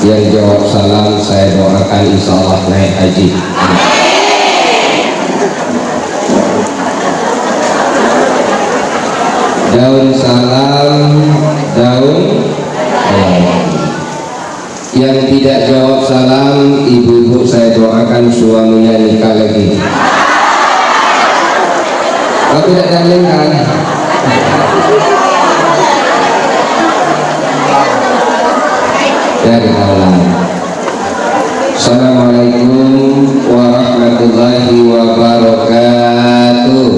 Yang jawab salam saya doakan insya Allah naik haji. Daun salam, daun yang tidak jawab salam, ibu-ibu saya doakan suaminya nikah lagi. Kalau tidak jaminkan. Dari Allah. Assalamualaikum warahmatullahi wabarakatuh.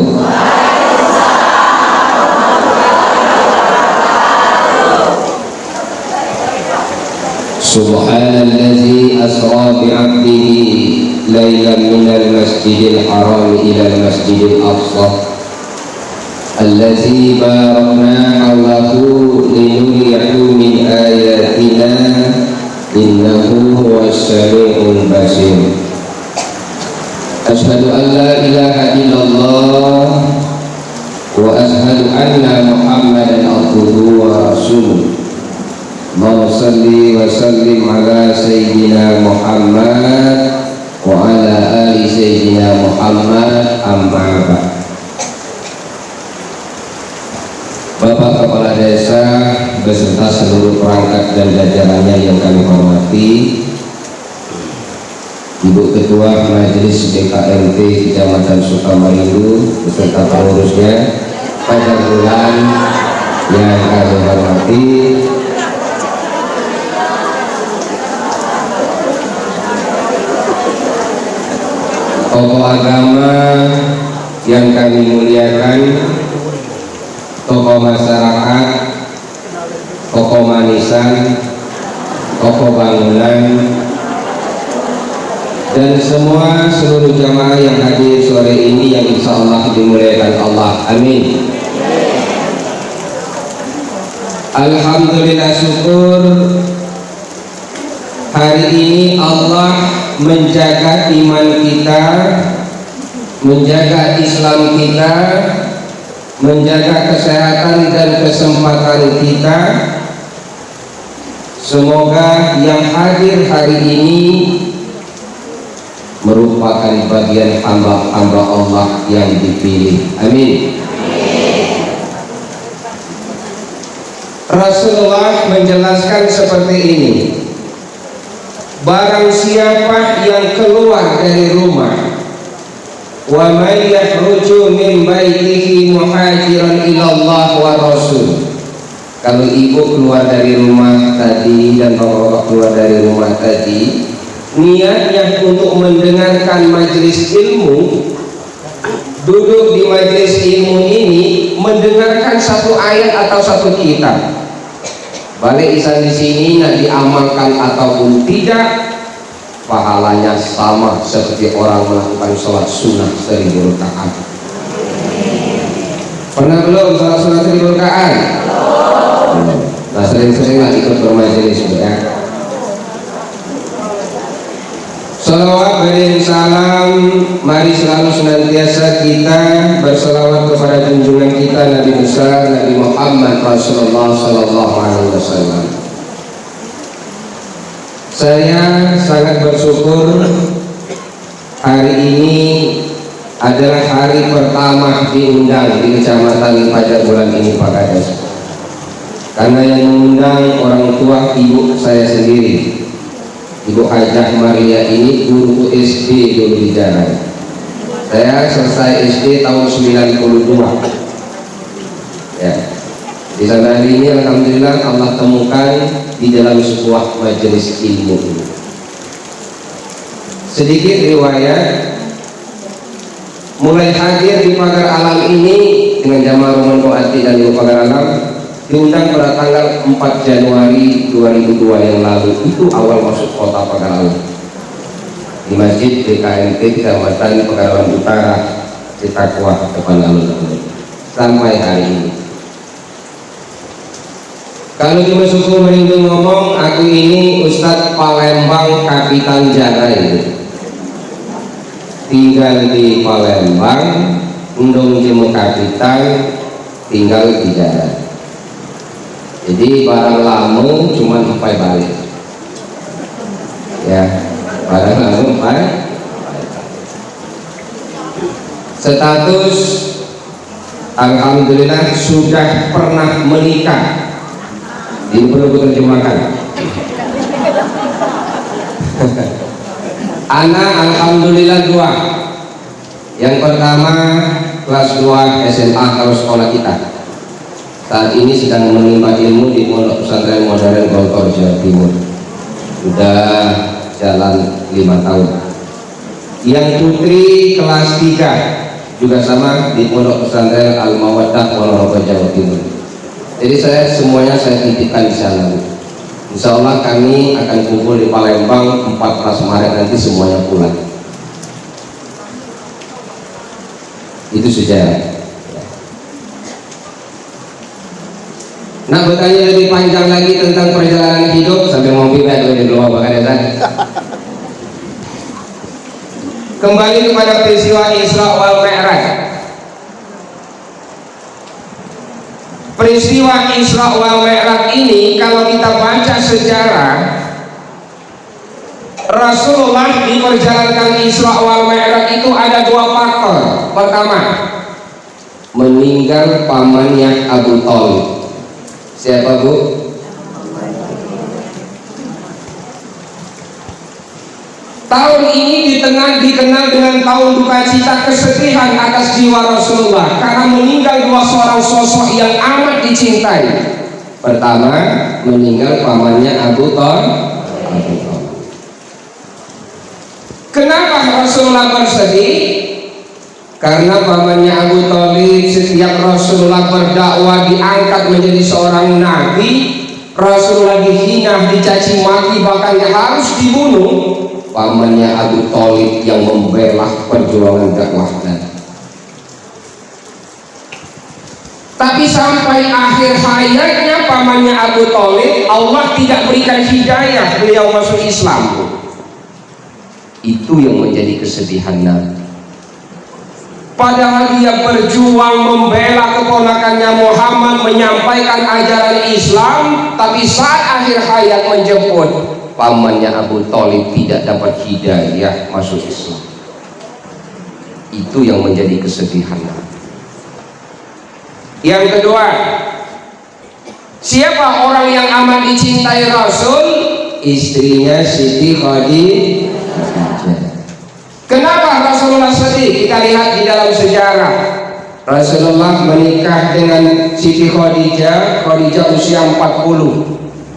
Subhanallazi asra bi'abdihi laylan minal masjidil haram ilal masjidil aqsa allazi barakna hawlahu linuriyahu min ayatina innahu huwas sami'ul basir. Asyhadu an la ilaha illallah wa asyhadu anna muhammadan abduhu wa rasuluh. Allahumma salli wa sallim ala sayyidina Muhammad wa ala ali sayyidina Muhammad, amma ba'd. Bapak Kepala Desa beserta seluruh perangkat dan jajarannya yang kami hormati, Ibu Ketua Majelis BKMT Kecamatan Sukamarindu beserta pengurusnya, Fajar Bulan yang kami hormati, tokoh agama yang kami muliakan, tokoh masyarakat, tokoh manisan, tokoh bangunan, dan semua seluruh jamaah yang hadir sore ini yang insya Allah dimuliakan Allah. Amin. Alhamdulillah, syukur hari ini Allah menjaga iman kita, menjaga Islam kita, menjaga kesehatan dan kesempatan kita. Semoga yang hadir hari ini merupakan bagian hamba-hamba Allah yang dipilih. Amin. Rasulullah menjelaskan seperti ini: barang siapa yang keluar dari rumah, wa may yakhruju min baitihi muhajiran ila Allah wa rasul. Kalau ibu keluar dari rumah tadi dan bapak keluar dari rumah tadi, niatnya untuk mendengarkan majelis ilmu, duduk di majelis ilmu ini mendengarkan satu ayat atau satu kitab, balik isan di sini nak diamalkan ataupun tidak, pahalanya sama seperti orang melakukan sholat sunnah 1000 rakaat. Pernah belum sholat sunnah 1000 rakaat? Nah, sering-seringlah ikut bermajelis ya. Salawat beriring salam, mari selalu senantiasa kita berselawat kepada junjungan kita Nabi besar Nabi Muhammad Rasulullah Sallallahu Alaihi Wasallam. Saya sangat bersyukur hari ini adalah hari pertama diundang di Kecamatan Fajar Bulan ini, Pak Kades. Karena yang mengundang orang tua ibu saya sendiri, Ibu Hajah Maria ini guru SD dulu di Jalan. Saya selesai SD tahun 92. Ya. Di sana ini alhamdulillah Allah temukan di dalam sebuah majelis ilmu ini. Sedikit riwayat, mulai hadir di Pagar Alam ini dengan jamaah Roman Koati dan Ibu Pagar Alam diundang pada tanggal 4 Januari 2002 yang lalu. Itu awal masuk kota Pagar Alam di Masjid BKMT Kecamatan Pagar Alam Utara di Takwa depan alun-alun sampai hari ini. Kalau cuma suku merindu ngomong, aku ini Ustadz Palembang Kapitan Jara itu, tinggal di Palembang, undung jemu kapitan, tinggal di Jara. Jadi barang lamu cuma sampai balik. ya. Barang status alhamdulillah sudah pernah menikah. Ini perlu terjemahkan. Anak alhamdulillah 2. Yang pertama kelas 2 SMA kalau sekolah kita. Saat ini sedang menimba ilmu di Pondok Pesantren Modern Bogor, Jawa Timur. Sudah jalan 5 tahun. Yang putri kelas 3 juga sama di Pondok Pesantren Al Mawaddah Ponorogo, Jawa Timur. Jadi semuanya saya titipkan di sana. Insya Allah kami akan kumpul di Palembang 14 Maret nanti semuanya pulang. Itu sejarah. Nah, bertanya lebih panjang lagi tentang perjalanan hidup sampai mau pindah dari luar bahkan ya. Kembali kepada peristiwa Isra wal Mi'raj. Peristiwa Isra wal Mi'raj ini kalau kita baca sejarah, Rasulullah di perjalanan Isra wal Mi'raj itu ada 2 faktor. Pertama, meninggal pamannya Abu Thalib. Siapa Bu? Tahun ini dikenal dengan tahun duka cita, kesedihan atas jiwa Rasulullah karena meninggal 2 seorang sosok yang amat dicintai. Pertama, meninggal pamannya Abu Thalib. Kenapa Rasulullah bersedih? Karena pamannya Abu Thalib setiap Rasulullah berdakwah diangkat menjadi seorang nabi, Rasulullah dihina, dicaci maki, bahkan harus dibunuh. Pamannya Abu Thalib yang membela perjuangan dakwahnya. Tapi sampai akhir hayatnya pamannya Abu Thalib, Allah tidak berikan hidayah beliau masuk Islam. Itu yang menjadi kesedihan Nabi. Padahal dia berjuang membela keponakannya Muhammad, menyampaikan ajaran Islam, tapi saat akhir hayat menjemput, pamannya Abu Thalib tidak dapat hidayah masuk Islam. Itu yang menjadi kesedihan. Yang kedua, siapa orang yang amat dicintai Rasul? Istrinya Siti Khadijah. Kenapa Rasulullah sedih? Kita lihat di dalam sejarah. Rasulullah menikah dengan Siti Khadijah usia 40,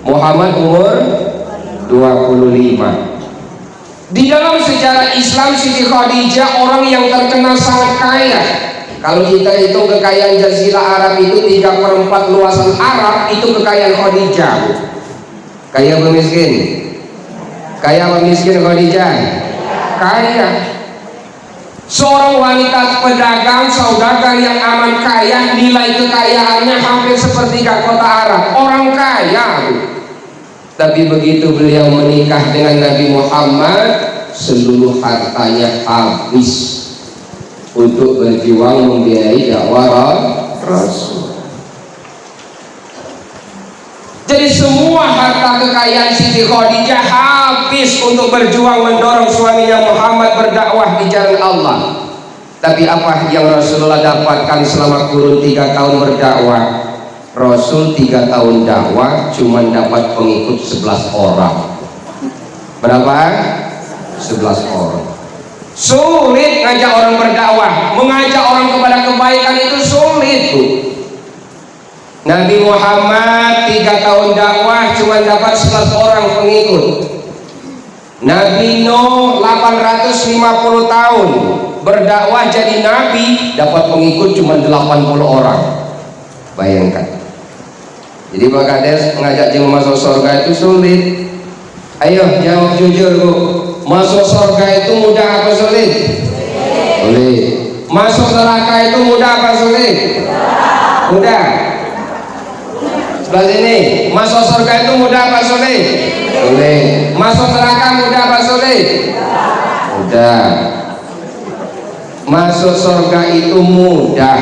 Muhammad umur 25. Di dalam sejarah Islam, Siti Khadijah orang yang terkenal sangat kaya. Kalau kita hitung kekayaan Jazirah Arab itu 3/4 luasan Arab, itu kekayaan Khadijah. Kaya apa miskin? Kaya apa miskin Khadijah? Kaya. Seorang wanita pedagang, saudagar yang amat kaya, nilai kekayaannya hampir sepertiga kota Arab. Orang kaya. Tapi begitu beliau menikah dengan Nabi Muhammad, seluruh hartanya habis untuk berjuang membiayai dakwah Rasul. Jadi semua harta kekayaan Siti Khadijah habis untuk berjuang mendorong suaminya Muhammad berdakwah di jalan Allah. Tapi apa yang Rasulullah dapatkan selama kurun 3 tahun berdakwah? Rasul 3 tahun dakwah cuma dapat pengikut 11 orang. Berapa? 11 orang. Sulit ngajak orang berdakwah, mengajak orang kepada kebaikan itu sulit Bu. Nabi Muhammad 3 tahun dakwah cuma dapat 11 orang pengikut. Nabi Nuh 850 tahun berdakwah jadi nabi, dapat pengikut cuma 80 orang. Bayangkan. Jadi Pak Kades mengajak jemaah masuk surga itu sulit. Ayo jawab jujur Bu, masuk surga itu mudah apa sulit? Sulit. Masuk neraka itu mudah apa sulit? Mudah. Sebelah sini, masuk surga itu mudah apa sulit? Sulit. Masuk neraka mudah apa sulit? Mudah. Masuk surga itu mudah.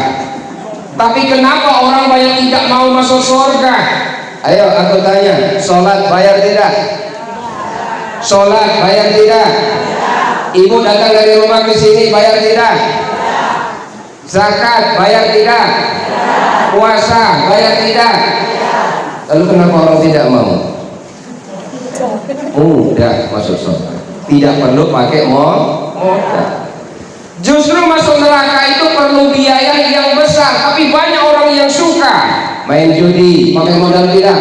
Tapi kenapa orang banyak tidak mau masuk surga? Ayo aku tanya, sholat bayar tidak? Sholat bayar tidak? Ibu datang dari rumah ke sini bayar tidak? Zakat bayar tidak? Puasa bayar tidak? Lalu kenapa orang tidak mau? Mudah masuk sholat, tidak perlu pakai modal. Justru masuk neraka itu perlu biaya yang besar, tapi banyak orang yang suka main judi pakai modal tidak?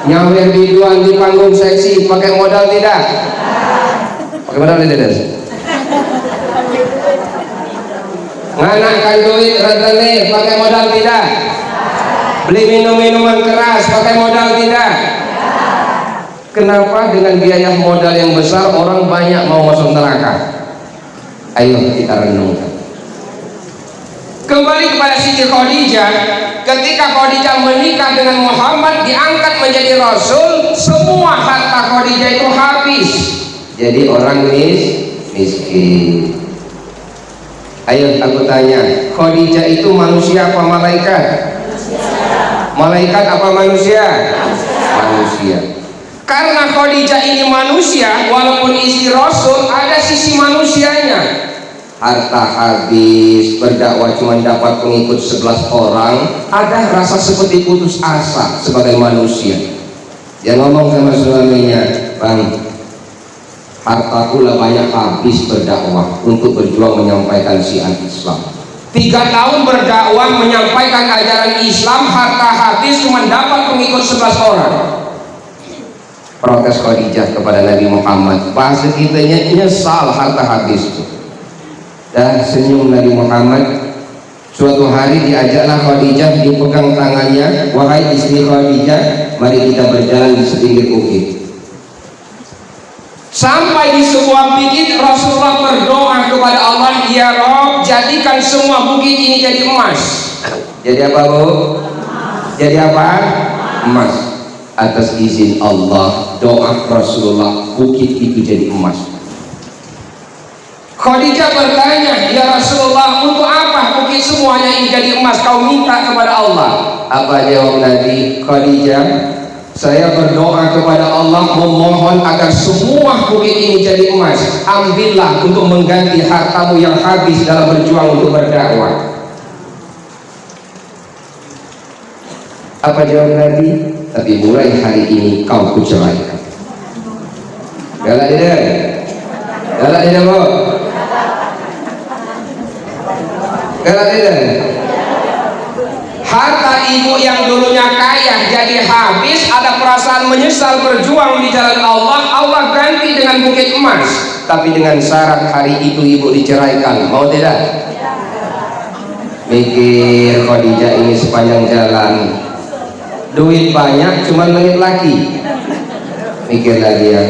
Nyawer biduan di panggung seksi pakai modal tidak? Pakai modal tidak? Nganakkan duit rentenir pakai modal tidak? Beli minuman keras pakai modal tidak? Kenapa dengan biaya modal yang besar orang banyak mau masuk neraka? Ayo kita renungkan. Kembali kepada Siti Khadijah, ketika Khadijah menikah dengan Muhammad, diangkat menjadi Rasul, semua harta Khadijah itu habis, jadi orang miskin. Ayo aku tanya, Khadijah itu manusia apa malaikat? Malaikat apa manusia? Manusia. Karena Khadijah ini manusia, walaupun istri Rasul, ada sisi manusianya. Harta habis, berdakwah cuma dapat pengikut 11 orang, ada rasa seperti putus asa sebagai manusia. Dia ngomong sama suaminya, Bang, hartaku lah banyak habis berdakwah untuk berjuang menyampaikan syiar Islam. 3 tahun berdakwah menyampaikan ajaran Islam, harta habis cuma dapat pengikut 11 orang. Protes Khadijah kepada Nabi Muhammad, bahasa kitanya nyesal harta habis itu. Dan senyum Nabi Muhammad. Suatu hari diajaklah Khadijah, dipegang tangannya, wahai istri Khadijah, mari kita berjalan di sepinggir bukit. Sampai di sebuah bukit, Rasulullah berdoa kepada Allah, ya Rob, jadikan semua bukit ini jadi emas. Jadi apa, Bu? Jadi apa? Emas. Atas izin Allah, doa Rasulullah, bukit itu jadi emas. Khadijah bertanya, ya Rasulullah, untuk apa bukit semuanya ini jadi emas? Kau minta kepada Allah. Apa jawab Nabi? Khadijah, saya berdoa kepada Allah, memohon agar semua bukit ini jadi emas. Ambillah untuk mengganti hartamu yang habis dalam berjuang untuk berdakwah. Apa jawab Nabi? Tapi mulai hari ini kau kuceraikan. Galak tidak? Galak tidak, Bu? Galak tidak? Harta ibu yang dulunya kaya jadi habis, ada perasaan menyesal berjuang di jalan Allah, Allah ganti dengan bukit emas. Tapi dengan syarat hari itu ibu diceraikan. Mau tidak? Mikir Khadijah ini sepanjang jalan, duit banyak cuman menit lagi. Mikir lagi ya,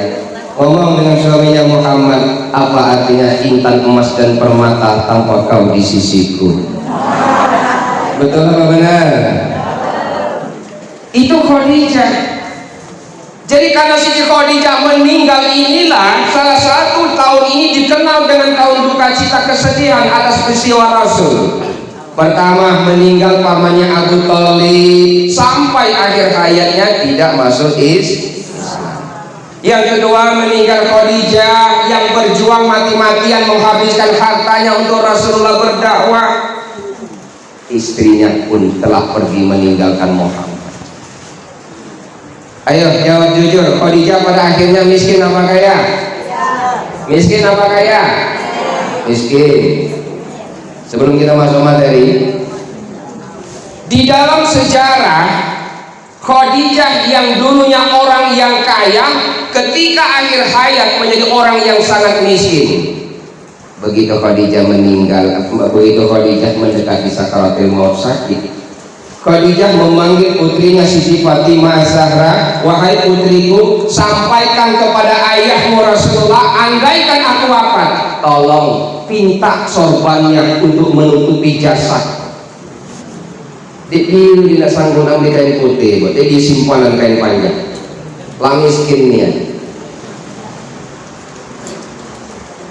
ngomong dengan suaminya Muhammad, apa artinya intan emas dan permata tanpa kau di sisiku? Betul apa benar? Itu Khadijah. Jadi karena Siti Khadijah meninggal inilah salah satu tahun ini dikenal dengan tahun duka cita kesedihan atas peristiwa Rasul. Pertama, meninggal pamannya Abu Thalib, sampai akhir hayatnya tidak masuk Islam. Yang kedua, meninggal Khadijah yang berjuang mati-matian menghabiskan hartanya untuk Rasulullah berdakwah. Istrinya pun telah pergi meninggalkan Muhammad. Ayo jawab jujur, Khadijah pada akhirnya miskin apa kaya? Miskin apa kaya? Miskin. Sebelum kita masuk materi, di dalam sejarah Khadijah yang dulunya orang yang kaya, ketika akhir hayat menjadi orang yang sangat miskin. Begitu Khadijah meninggal, begitu Khadijah mendekati sakaratul maut sakit, Khadijah memanggil putrinya Siti Fatimah Zahra, wahai putriku, sampaikan kepada ayahmu Rasulullah, andaikan aku wafat, tolong pinta sorbannya untuk menutupi jasad. Dia tidak sanggup ambil kain putih, buat dia simpanan kain panjang. Lang miskinnya.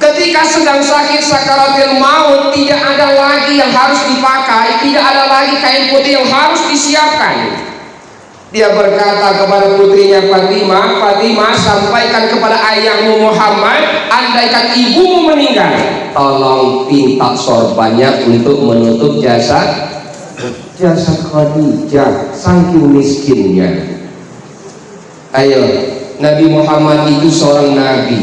Ketika sedang sakit sakaratul maut, tidak ada lagi yang harus dipakai, tidak ada lagi kain putih yang harus disiapkan. Dia berkata kepada putrinya Fatimah, Fatimah, sampaikan kepada ayahmu Muhammad, andaikan ibumu meninggal, tolong minta sorbannya untuk menutup jasad Khadijah, saking miskinnya. Ayo, Nabi Muhammad itu seorang nabi,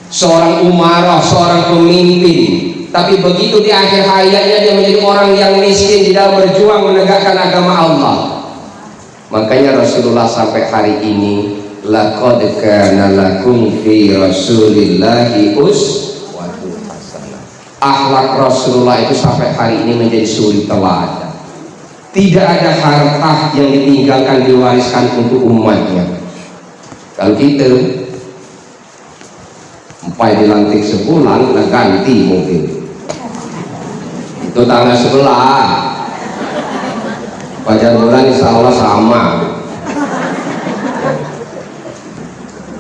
seorang umarah, seorang pemimpin, tapi begitu di akhir hayatnya dia menjadi orang yang miskin di dalam berjuang menegakkan agama Allah. Makanya Rasulullah sampai hari ini, laqad kana lakum fi rasulillahi uswatun hasanah. Akhlak Rasulullah itu sampai hari ini menjadi suri teladan. Tidak ada harta yang ditinggalkan diwariskan untuk umatnya. Kalau kita empai dilantik sebulan, udah ganti mungkin. Itu tanggal sebelah. Fajar bulan insya Allah sama.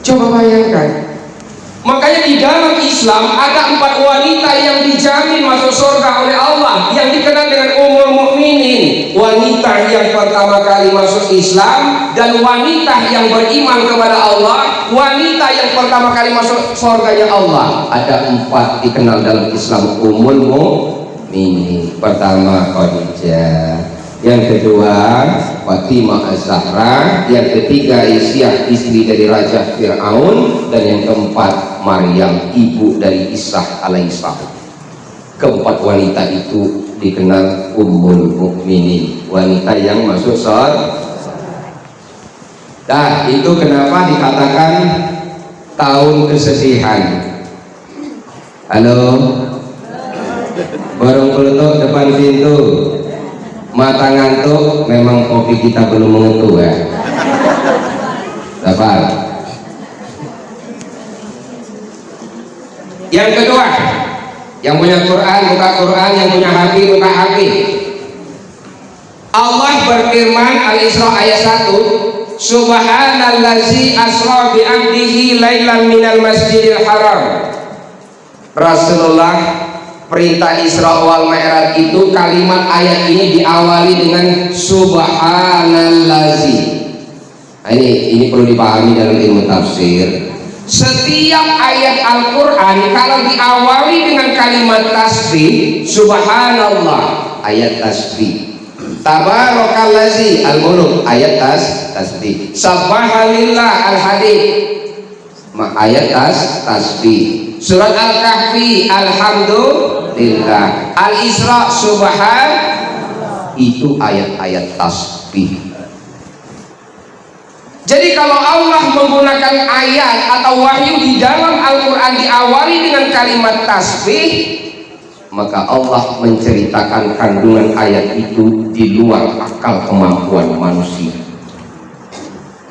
Coba bayangkan. Makanya di dalam Islam ada 4 wanita yang dijamin masuk surga oleh Allah, yang dikenal dengan Ummul Mukminin. Wanita yang pertama kali masuk Islam dan wanita yang beriman kepada Allah, wanita yang pertama kali masuk surganya Allah. Ada 4 dikenal dalam Islam Ummul Mukminin. Pertama Khadijah, yang kedua Fatimah Az-Zahra, yang ketiga Isyah, istri dari Raja Fir'aun, dan yang keempat Maryam, ibu dari Isa alaihissalam. Keempat wanita itu dikenal Ummul Mukminin, wanita yang masuk surga. Nah, itu kenapa dikatakan tahun kesedihan. Halo, bareng peletok depan pintu, mata ngantuk, memang kopi kita belum mengentu ya. Dapat. Yang kedua, yang punya Quran buka Quran, yang punya hati buka hati. Allah berfirman, Al-Isra ayat 1, Subhanallazi asra bi 'abdihi lailan minal masjidil haram. Rasulullah perintah Isra wal Mi'raj itu kalimat ayat ini diawali dengan Subhanallazi. Nah, ini perlu dipahami dalam ilmu tafsir. Setiap ayat Al-Quran kalau diawali dengan kalimat tasbih, Subhanallah, ayat tasbih. Tabarakallazi, Al-Mulk, ayat tasbih. Subhanallah, Al-Hadid, ayat tasbih. Surat Al-Kahfi, Alhamdulillah. Al-Isra, Subhan, itu ayat-ayat tasbih. Jadi kalau Allah menggunakan ayat atau wahyu di dalam Al-Quran diawali dengan kalimat tasbih, maka Allah menceritakan kandungan ayat itu di luar akal kemampuan manusia.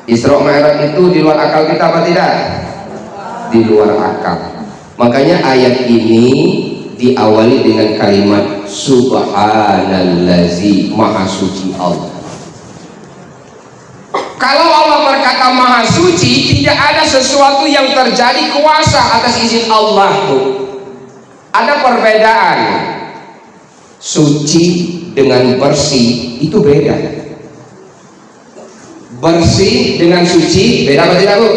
Isra Mi'raj itu di luar akal kita apa tidak? Di luar akal. Makanya ayat ini diawali dengan kalimat Subhanallazi, Maha Suci Allah. Kalau Allah berkata Maha Suci, tidak ada sesuatu yang terjadi kuasa atas izin Allah. Ada perbedaan. Suci dengan bersih itu beda. Bersih dengan suci beda apa tidak, Bu?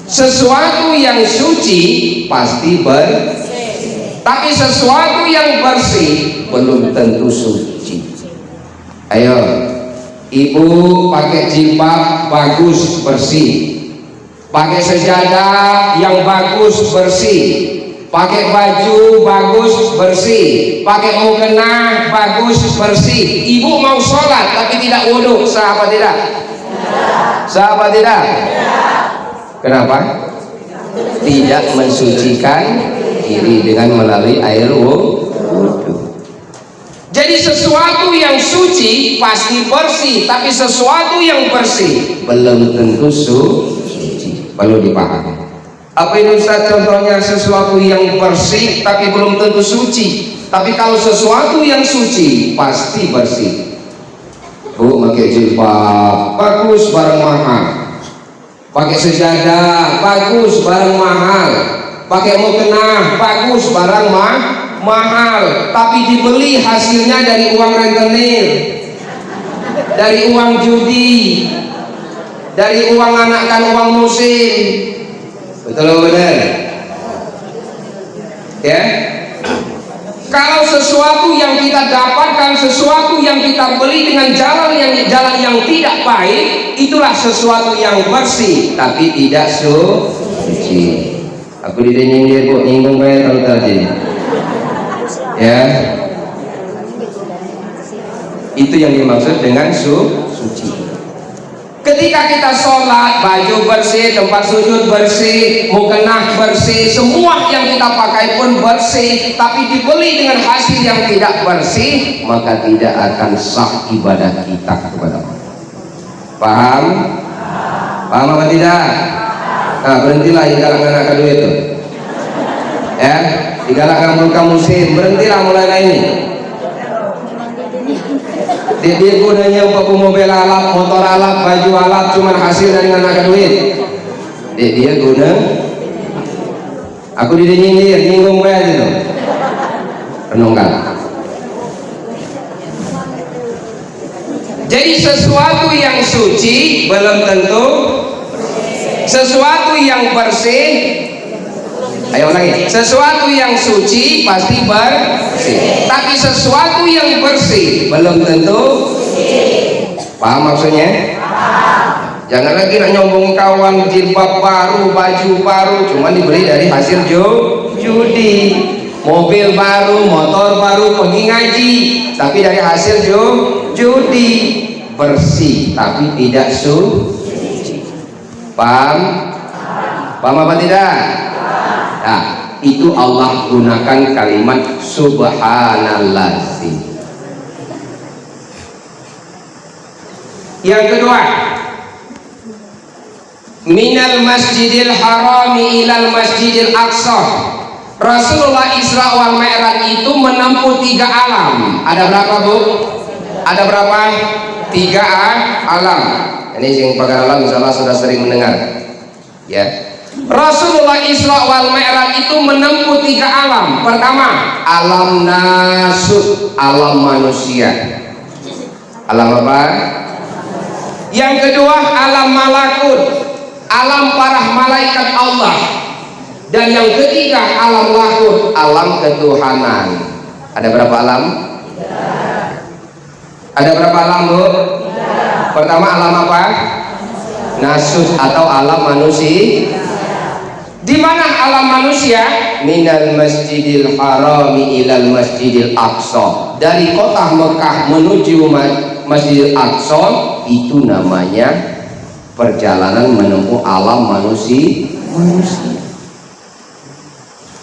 Sesuatu yang suci pasti bersih, tapi sesuatu yang bersih belum tentu suci. Ayo, ibu pakai jilbab bagus bersih, pakai sejadah yang bagus bersih, pakai baju bagus bersih, pakai mukena bagus bersih. Ibu mau sholat tapi tidak wudhu, sah apa tidak? Sah apa tidak? Kenapa? Tidak mensucikan diri dengan melalui air wudhu. Jadi sesuatu yang suci pasti bersih, tapi sesuatu yang bersih belum tentu suci. Perlu dipahami. Apa ini Ustaz contohnya? Sesuatu yang bersih tapi belum tentu suci. Tapi kalau sesuatu yang suci pasti bersih. Bu, pakai jilbab bagus, barang mahal. Pakai sejadah bagus, barang mahal. Pakai mukena bagus, barang mahal, tapi dibeli hasilnya dari uang rentenir. dari uang judi, dari uang anakan uang musim. Betul atau benar? Ya. Kalau sesuatu yang kita dapatkan, sesuatu yang kita beli dengan jalan yang tidak baik, itulah sesuatu yang bersih tapi tidak suci. Aku didenyin dia bu, nyinggung kayak tahu tadi. Ya. Itu yang dimaksud dengan suci. Ketika kita sholat, baju bersih, tempat sujud bersih, mukena bersih, semua yang kita pakai pun bersih, tapi dibeli dengan hasil yang tidak bersih, maka tidak akan sah ibadah kita kepada Allah. Paham? Paham apa tidak? Nah, berhentilah digalak anak kedua itu. Ya, digalak muka musim, berhentilah mulai ini. Dia gunanya untuk mobil alap, motor alap, baju alap, cuman hasil dari anak duit. Dia guna. Aku didenyin dia, nyinggung gue itu. Renungkan. Jadi sesuatu yang suci belum tentu sesuatu yang bersih. Ayo lagi, sesuatu yang suci pasti bersih, tapi sesuatu yang bersih belum tentu. Paham maksudnya? Jangan lagi nak nyombong kawan jilbab baru, baju baru, cuma dibeli dari hasil judi, mobil baru, motor baru, pergi ngaji, tapi dari hasil judi. Bersih tapi tidak suci. Paham? Paham apa tidak? Nah, itu Allah gunakan kalimat subhanallah. Yang kedua, minal masjidil harami ilal masjidil aqsa. Rasulullah Isra wal Mi'raj itu menempuh 3 alam. Ada berapa bu? Ada berapa? 3 alam. Ini yang pakai alam insyaallah sudah sering mendengar. Ya. Rasulullah Isra wal Mi'raj itu menempuh 3 alam. Pertama, alam nasut, alam manusia. Alam apa? Yang kedua, alam malakut, alam para malaikat Allah. Dan yang ketiga, alam lahut, alam ketuhanan. Ada berapa alam? Ada berapa alam bu? Pertama, alam apa? Nasut atau alam manusia. Di mana alam manusia? Minal masjidil harami ilal masjidil aqsa. Dari kota Mekah menuju Masjidil Aqsa, itu namanya perjalanan menempuh alam manusia.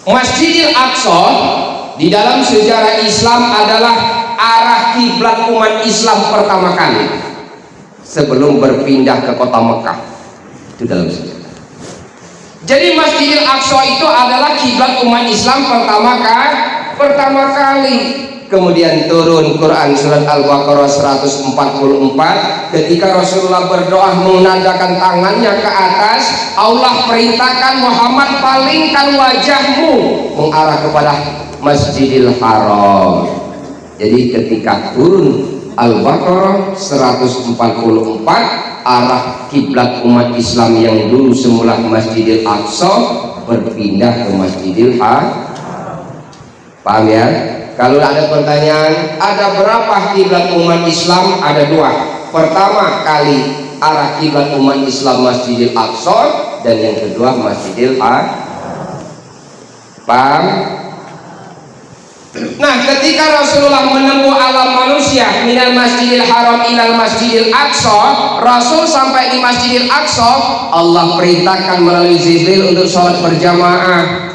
Masjidil Aqsa di dalam sejarah Islam adalah arah kiblat umat Islam pertama kali sebelum berpindah ke kota Mekah. Itu dalam sejarah. Jadi Masjidil Aqsa itu adalah kiblat umat Islam pertama kali. Kemudian turun Quran surat Al-Baqarah 144 ketika Rasulullah berdoa menandakan tangannya ke atas, Allah perintahkan Muhammad palingkan wajahmu mengarah kepada Masjidil Haram. Jadi ketika turun Al-Baqarah 144, arah kiblat umat Islam yang dulu semula Masjidil Aqsa berpindah ke Masjidil Haram. Paham ya? Kalau ada pertanyaan, ada berapa kiblat umat Islam? Ada 2. Pertama kali arah kiblat umat Islam Masjidil Aqsa, dan yang kedua Masjidil Haram. Paham? Nah, ketika Rasulullah menempuh alam manusia minal masjidil haram ilal masjidil aqsa, Rasul sampai di Masjidil Aqsa, Allah perintahkan melalui Jibril untuk sholat berjamaah.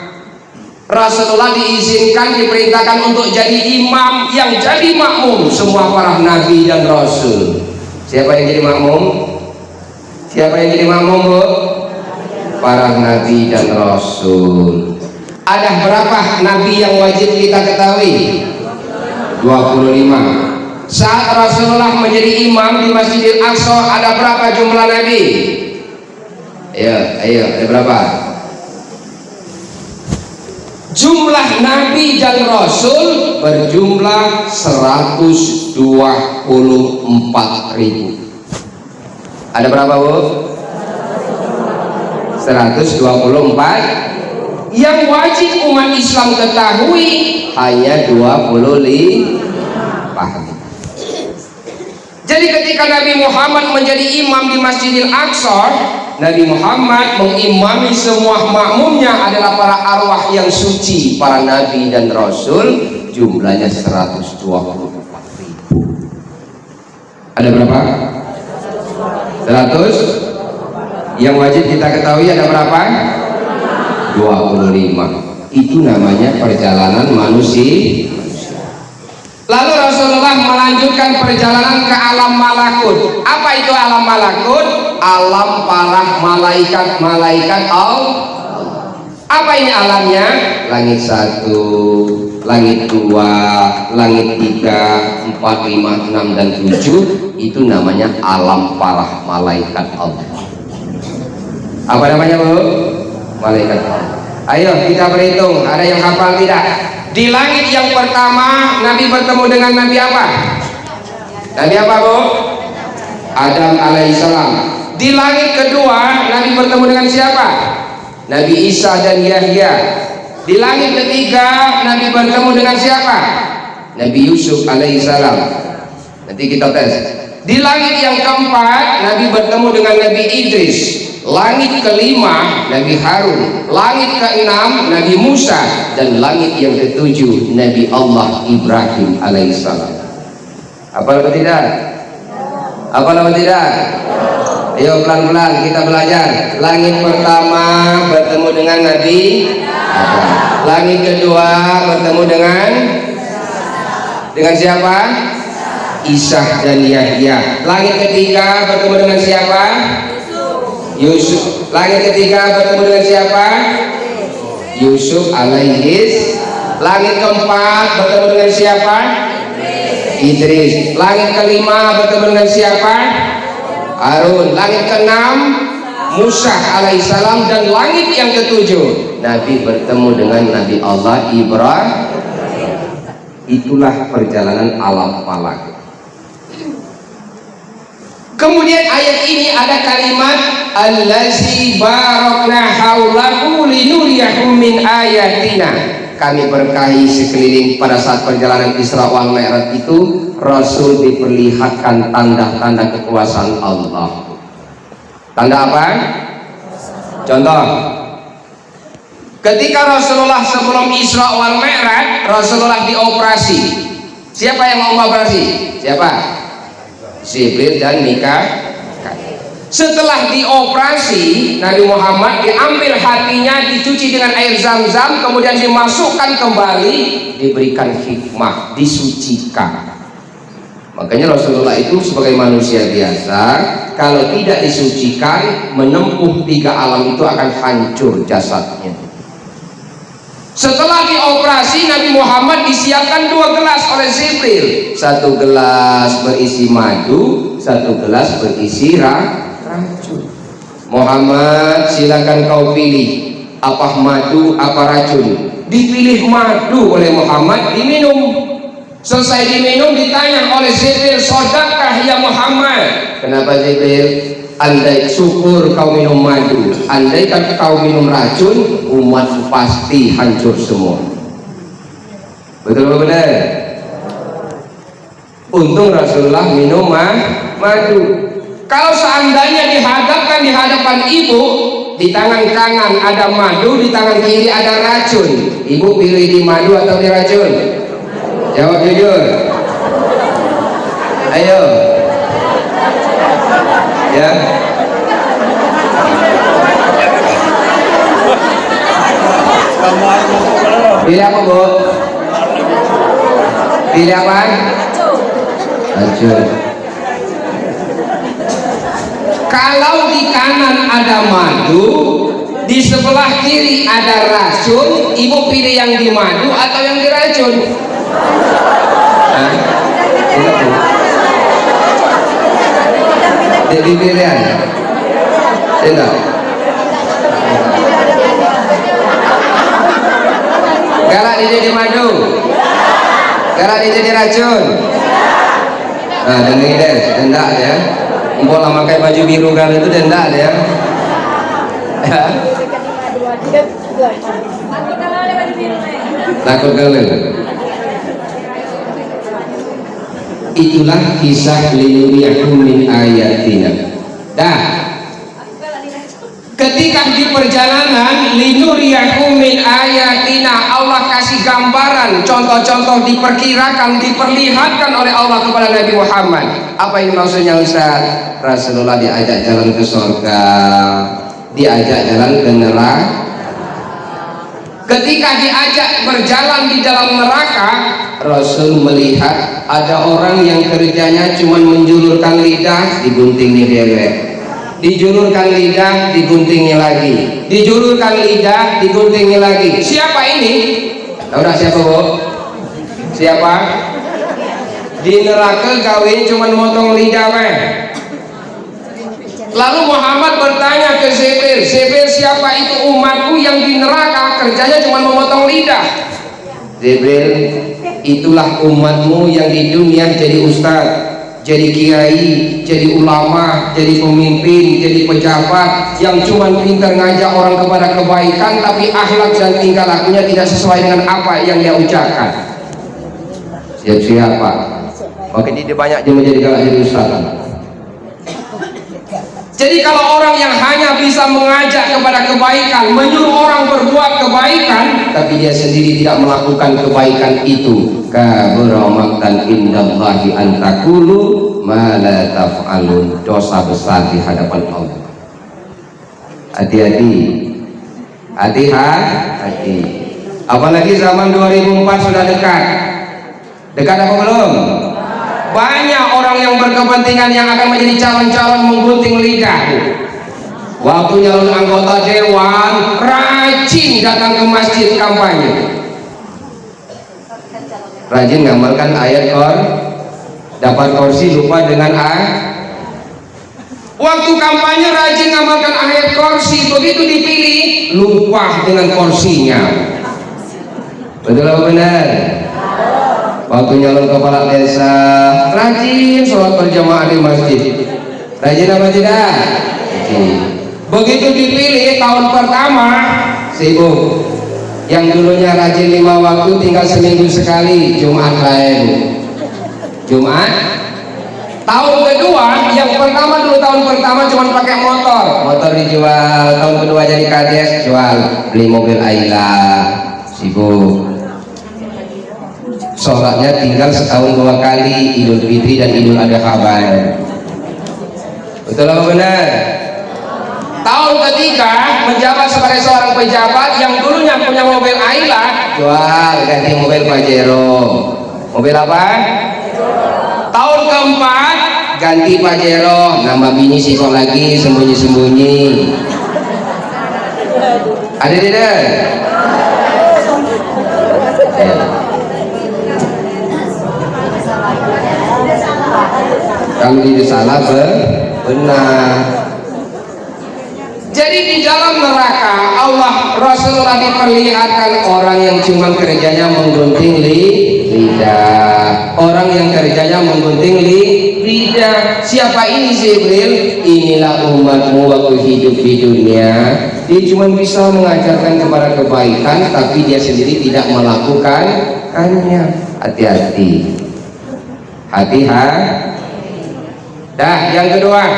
Rasulullah diizinkan, diperintahkan untuk jadi imam, yang jadi makmum semua para nabi dan rasul. Siapa yang jadi makmum? Siapa yang jadi makmum bu? Para nabi dan rasul. Ada berapa nabi yang wajib kita ketahui? 25. Saat Rasulullah menjadi imam di Masjidil Aqsa, ada berapa jumlah nabi? Ayo, ada berapa? Jumlah nabi dan rasul berjumlah 124.000. Ada berapa, Bu? 124. Yang wajib umat Islam ketahui hanya 25. Jadi ketika Nabi Muhammad menjadi imam di Masjidil Aqsa, Nabi Muhammad mengimami semua makmumnya adalah para arwah yang suci, para nabi dan rasul, jumlahnya 124.000. Ada berapa? 100. Yang wajib kita ketahui ada berapa? 25. Itu namanya perjalanan manusia. Lalu Rasulullah melanjutkan perjalanan ke alam malakut. Apa itu alam malakut? Alam para malaikat-malaikat Allah. Apa ini alamnya? Langit 1, langit 2, langit 3, 4, 5, 6 dan 7. Itu namanya alam para malaikat Allah. Apa namanya, Bu? Malaikat Allah. Ayo kita berhitung. Ada yang hafal tidak? Di langit yang pertama Nabi bertemu dengan Nabi apa? Nabi apa, Bu? Adam alaihissalam. Di langit kedua Nabi bertemu dengan siapa? Nabi Isa dan Yahya. Di langit ketiga Nabi bertemu dengan siapa? Nabi Yusuf alaihissalam. Nanti kita tes. Di langit yang keempat Nabi bertemu dengan Nabi Idris. Langit kelima Nabi Harun, langit keenam Nabi Musa, dan langit yang ketujuh Nabi Allah Ibrahim alaihissalam. Apa atau tidak? Apa atau tidak? Ayo pelan-pelan kita belajar. Langit pertama bertemu dengan Nabi Adam. Langit kedua bertemu dengan siapa? Isa dan Yahya. Langit ketiga bertemu dengan siapa? Yusuf. Langit ketiga bertemu dengan siapa? Yusuf alaihis. Langit keempat bertemu dengan siapa? Idris. Langit kelima bertemu dengan siapa? Harun. Langit keenam Musa alaihissalam, dan langit yang ketujuh Nabi bertemu dengan Nabi Allah Ibrahim. Itulah perjalanan alam malakut. Kemudian ayat ini ada kalimat allazi barakna haulahu linuriyahu min ayatina. Kami berkahi sekeliling. Pada saat perjalanan Isra wal Mi'raj itu Rasul diperlihatkan tanda-tanda kekuasaan Allah. Tanda apa? Contoh, ketika Rasulullah sebelum Isra wal Mi'raj, Rasulullah dioperasi. Siapa yang mau operasi? Siapa? Jibril dan Mikail. Setelah dioperasi, Nabi Muhammad diambil hatinya, dicuci dengan air zam-zam, kemudian dimasukkan kembali, diberikan hikmah, disucikan. Makanya Rasulullah itu sebagai manusia biasa, kalau tidak disucikan, menempuh 3 alam itu akan hancur jasadnya. Setelah dioperasi, Nabi Muhammad disiapkan 2 gelas oleh Jibril. 1 gelas berisi madu, 1 gelas berisi racun. Muhammad, silakan kau pilih, apa madu, apa racun. Dipilih madu oleh Muhammad, diminum. Selesai diminum, ditanya oleh Jibril, sodakah ya Muhammad? Kenapa Jibril? Andai syukur kau minum madu, andai kan kau minum racun, umat pasti hancur semua. Betul benar? Untung Rasulullah minum madu. Kalau seandainya dihadapkan di hadapan ibu, di tangan kanan ada madu, di tangan kiri ada racun, ibu pilih di madu atau di racun? Jawab jujur. Ayo. Ya. Pilih apa, Bu? Pilih apa? Racun. Kalau di kanan ada madu, di sebelah kiri ada racun, ibu pilih yang di madu atau yang di racun? Jadi pilihan. Tidak. Galak dia jadi madu, galak dia jadi racun. Nah, dengerin deh, dendak ya. Empok lah pakai baju biru kali itu dendak ya. Takut kali. Itulah kisah linuriyakum min ayatina. Dah. Ketika di perjalanan linuriyakum min ayatina, Allah kasih gambaran, contoh-contoh diperkirakan, diperlihatkan oleh Allah kepada Nabi Muhammad. Apa ini maksudnya Ustaz? Rasulullah diajak jalan ke surga, diajak jalan ke neraka. Ketika diajak berjalan di dalam neraka, Rasul melihat ada orang yang kerjanya cuma menjulurkan lidah, diguntingnya dewek, dijulurkan lidah, diguntingnya lagi, dijulurkan lidah, diguntingnya lagi. Siapa ini? Tahu tak siapa, Bu? Siapa? Di neraka kawin cuma motong lidah, weh. Lalu Muhammad bertanya ke Jibril, Jibril, siapa itu umatku yang di neraka kerjanya cuma memotong lidah? Jibril, itulah umatmu yang di dunia jadi ustaz, jadi kiai, jadi ulama, jadi pemimpin, jadi pejabat, yang cuma pintar ngajak orang kepada kebaikan, tapi akhlak dan tingkah lakunya tidak sesuai dengan apa yang dia ucapkan. Siapa? Makanya dia banyak dia menjadi galak jadi ustaz. Jadi kalau orang yang hanya bisa mengajak kepada kebaikan, menyuruh orang berbuat kebaikan, tapi dia sendiri tidak melakukan kebaikan itu, kabura maqtan indallahi an taqulu ma la taf'alun, dosa besar di hadapan Allah. Hati-hati, hati-hati. Apalagi zaman 2004 sudah dekat. Dekat apa belum? Banyak orang yang berkepentingan yang akan menjadi calon-calon menggunting lidah. Waktu nyalon anggota dewan, rajin datang ke masjid kampanye, rajin ngamalkan ayat dapat kursi lupa dengan waktu kampanye rajin ngamalkan ayat kursi, begitu dipilih lupa dengan kursinya. Betul apa benar? Waktu nyalon kepala desa, rajin sholat berjamaah di masjid. Rajin apa tidak? Rajin. Begitu dipilih tahun pertama, sibuk. Yang dulunya rajin 5 waktu tinggal seminggu sekali, Jumat lain. Jumat. Tahun kedua, yang pertama dulu tahun pertama cuma pakai motor dijual. Tahun kedua jadi kades, jual, beli mobil Ayla, sibuk. Sholatnya tinggal setahun 2 kali, Idul Fitri dan Idul Adha. Betul apa benar? Tahun ketiga menjabat sebagai seorang pejabat, yang dulunya punya mobil Ayla, jual, ganti mobil Pajero. Mobil apa? Tahun keempat ganti Pajero, nama bini sikok lagi sembunyi-sembunyi. Ada tidak? Kalau ini salah benar. Jadi di dalam neraka Allah Rasulullah diperlihatkan orang yang cuma kerjanya menggunting lidah, orang yang kerjanya menggunting lidah. Siapa ini Jibril? Inilah umatmu waktu hidup di dunia. Dia cuma bisa mengajarkan kepada kebaikan, tapi dia sendiri tidak melakukannya. Hati-hati, hati-hati. Dah, yang kedua,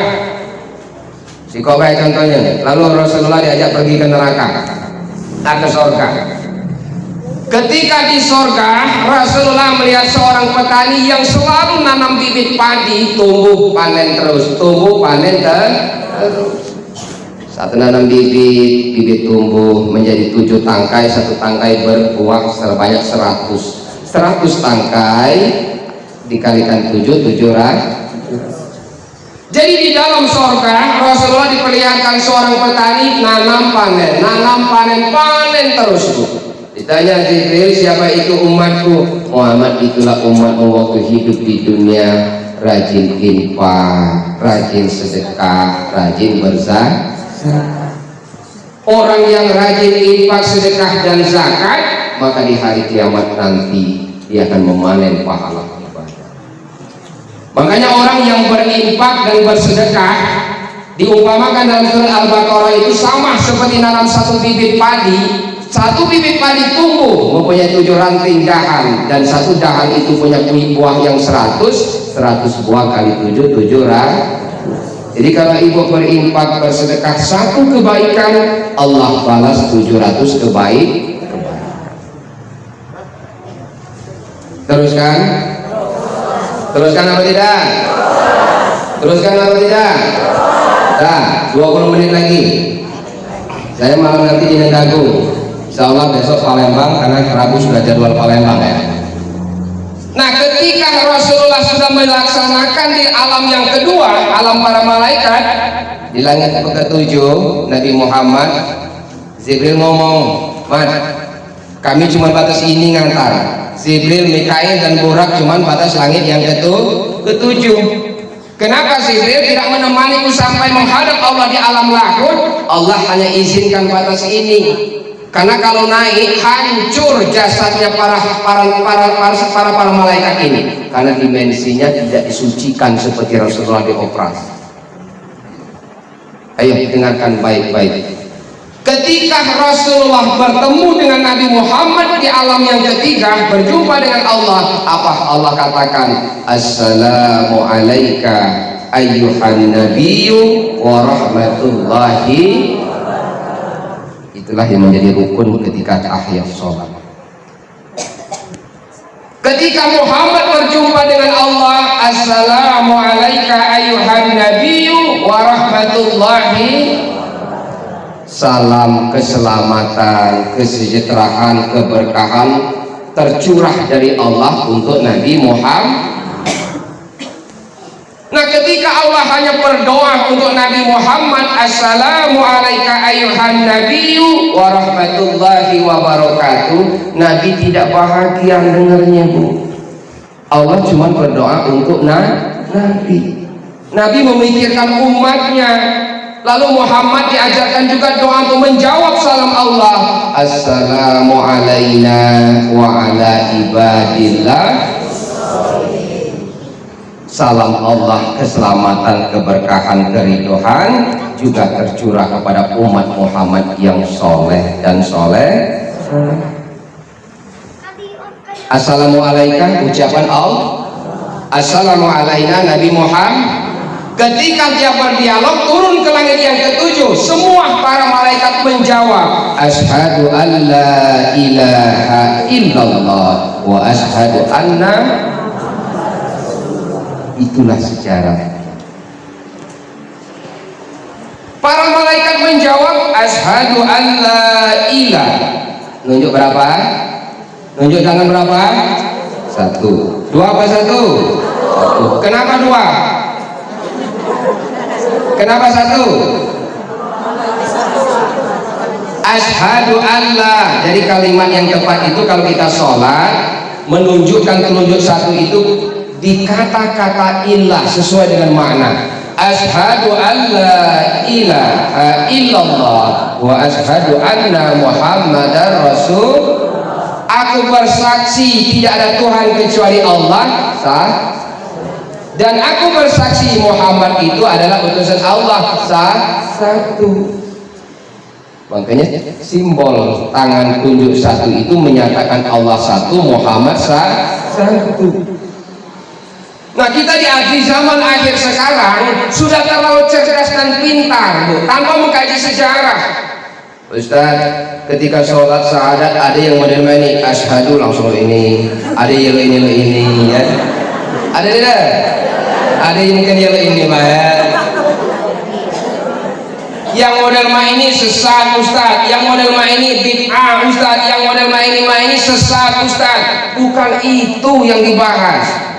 si kobai contohnya. Lalu Rasulullah diajak pergi ke neraka, ke surga. Ketika di surga, Rasulullah melihat seorang petani yang selalu nanam bibit padi, tumbuh panen terus, tumbuh panen terus. Satu nanam bibit tumbuh menjadi 7 tangkai, satu tangkai berbuah sebanyak 100 tangkai dikalikan 700. Jadi di dalam surga Rasulullah diperlihatkan seorang petani nanam panen terus. Ditanya Jibril, siapa itu umatku? Muhammad, itulah umatmu waktu hidup di dunia, rajin infak, rajin sedekah, rajin berzakat. Orang yang rajin infak, sedekah dan zakat maka di hari kiamat nanti dia akan memanen pahala ibadah. Makanya orang yang berinfak dan bersedekah diumpamakan dalam surat Al-Baqarah itu sama seperti nanam satu bibit padi. Satu bibit padi tumbuh mempunyai 7 ranting dahan, dan satu dahan itu punya buah yang 100 buah kali 7 ranting. Jadi kalau ibu berinfak bersedekah satu kebaikan, Allah balas 700 kebaikan. Teruskan apa tidak? Teruskan apa tidak? Dah 20 menit lagi. Saya malam nanti di Nendagung. Insya Allah besok Palembang, karena Rabu sudah jadwal Palembang ya. Nah, ketika Rasulullah sudah melaksanakan di alam yang kedua, alam para malaikat, di langit ke-7, Nabi Muhammad, Jibril ngomong, "Mat, kami cuma batas ini ngantar." Jibril, Mikail dan Burak cuma batas langit yang ke-7. Kenapa Jibril tidak menemaniku sampai menghadap Allah di alam lahud? Allah hanya izinkan batas ini. Karena kalau naik hancur jasadnya para malaikat ini, karena dimensinya tidak disucikan seperti Rasulullah dioperasi. Ayo dengarkan baik-baik. Ketika Rasulullah bertemu dengan Nabi Muhammad di alam yang ketiga, berjumpa dengan Allah, apa Allah katakan? Assalamu alayka ayyuhan nabiyyu wa rahmatullahi. Itulah yang menjadi rukun ketika tahiyat sholat. Ketika Muhammad berjumpa dengan Allah, assalamu alayka ayyuhan nabiyyu wa rahmatullahi. Salam keselamatan, kesejahteraan, keberkahan tercurah dari Allah untuk Nabi Muhammad. Nah, ketika Allah hanya berdoa untuk Nabi Muhammad, assalamu alayka ayyuhan nabiyyu wa rahmatullahi wa barakatuh, Nabi tidak bahagia dengarnya, Bu. Allah cuma berdoa untuk Nabi. Nabi memikirkan umatnya. Lalu Muhammad diajarkan juga doa untuk menjawab salam Allah, assalamu alayna wa ala ibadillah. Salam Allah, keselamatan, keberkahan, keridhaan juga tercurah kepada umat Muhammad yang soleh dan soleh. Assalamualaikum, ucapan Allah. Assalamu alayna Nabi Muhammad. Ketika dia berdialog turun ke langit yang ke-7, semua para malaikat menjawab, asyhadu an la ilaha illallah wa asyhadu anna. Itulah sejarah. Para malaikat menjawab, asyhadu an la ilaha. Nunjuk berapa? Nunjuk tangan berapa? 1. 2 apa 1? 1. Kenapa 2? Kenapa 1? Asyhadu an la. Jadi kalimat yang tepat itu kalau kita sholat menunjukkan telunjuk 1 itu di kata-kata ilah sesuai dengan makna. Asyhadu an la ilaha illallah wa asyhadu anna muhammadar rasul. Aku bersaksi tidak ada Tuhan kecuali Allah, dan aku bersaksi Muhammad itu adalah utusan Allah, 1. Makanya simbol tangan tunjuk 1 itu menyatakan Allah 1, Muhammad 1. Nah, kita di zaman akhir sekarang sudah terlalu cerdas dan pintar, Bu, tanpa mengkaji sejarah. Ustaz, ketika sholat syahadat ada yang model ini asyhadu langsung ini, ada yang ini ya. Ada tidak? Ada yang mungkin yang ini Pak ya. Yang model ini sesat Ustaz, yang model ini bid'ah Ustaz, yang model ini sesat Ustaz. Bukan itu yang dibahas.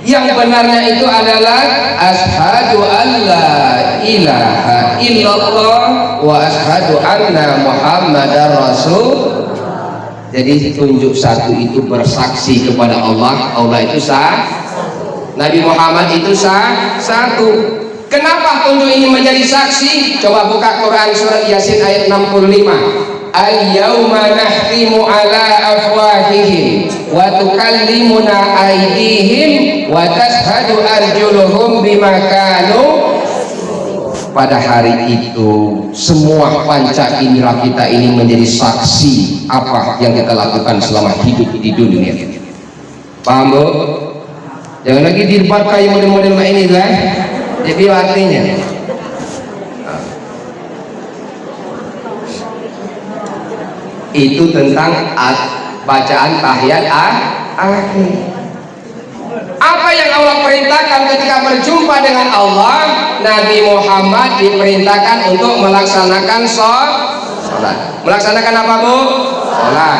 Yang benarnya itu adalah asyhadu an la ilaha illallah wa asyhadu anna muhammadar rasul. Jadi tunjuk 1 itu bersaksi kepada Allah, Allah itu Nabi Muhammad itu 1. Kenapa tunjuk ini menjadi saksi? Coba buka Quran surat Yasin ayat 65. al-yauma nahtimu ala afwahihim wa tukallimuna aydihim wa tashhadu arjuluhum bima kanu. Pada hari itu semua panca indera kita ini menjadi saksi apa yang kita lakukan selama hidup di dunia. Paham Bu? Jangan lagi di debat kayak model-model ini lah. Jadi artinya itu tentang bacaan tahiyat akhir. Apa yang Allah perintahkan ketika berjumpa dengan Allah? Nabi Muhammad diperintahkan untuk melaksanakan sholat. Melaksanakan apa Bu? Sholat.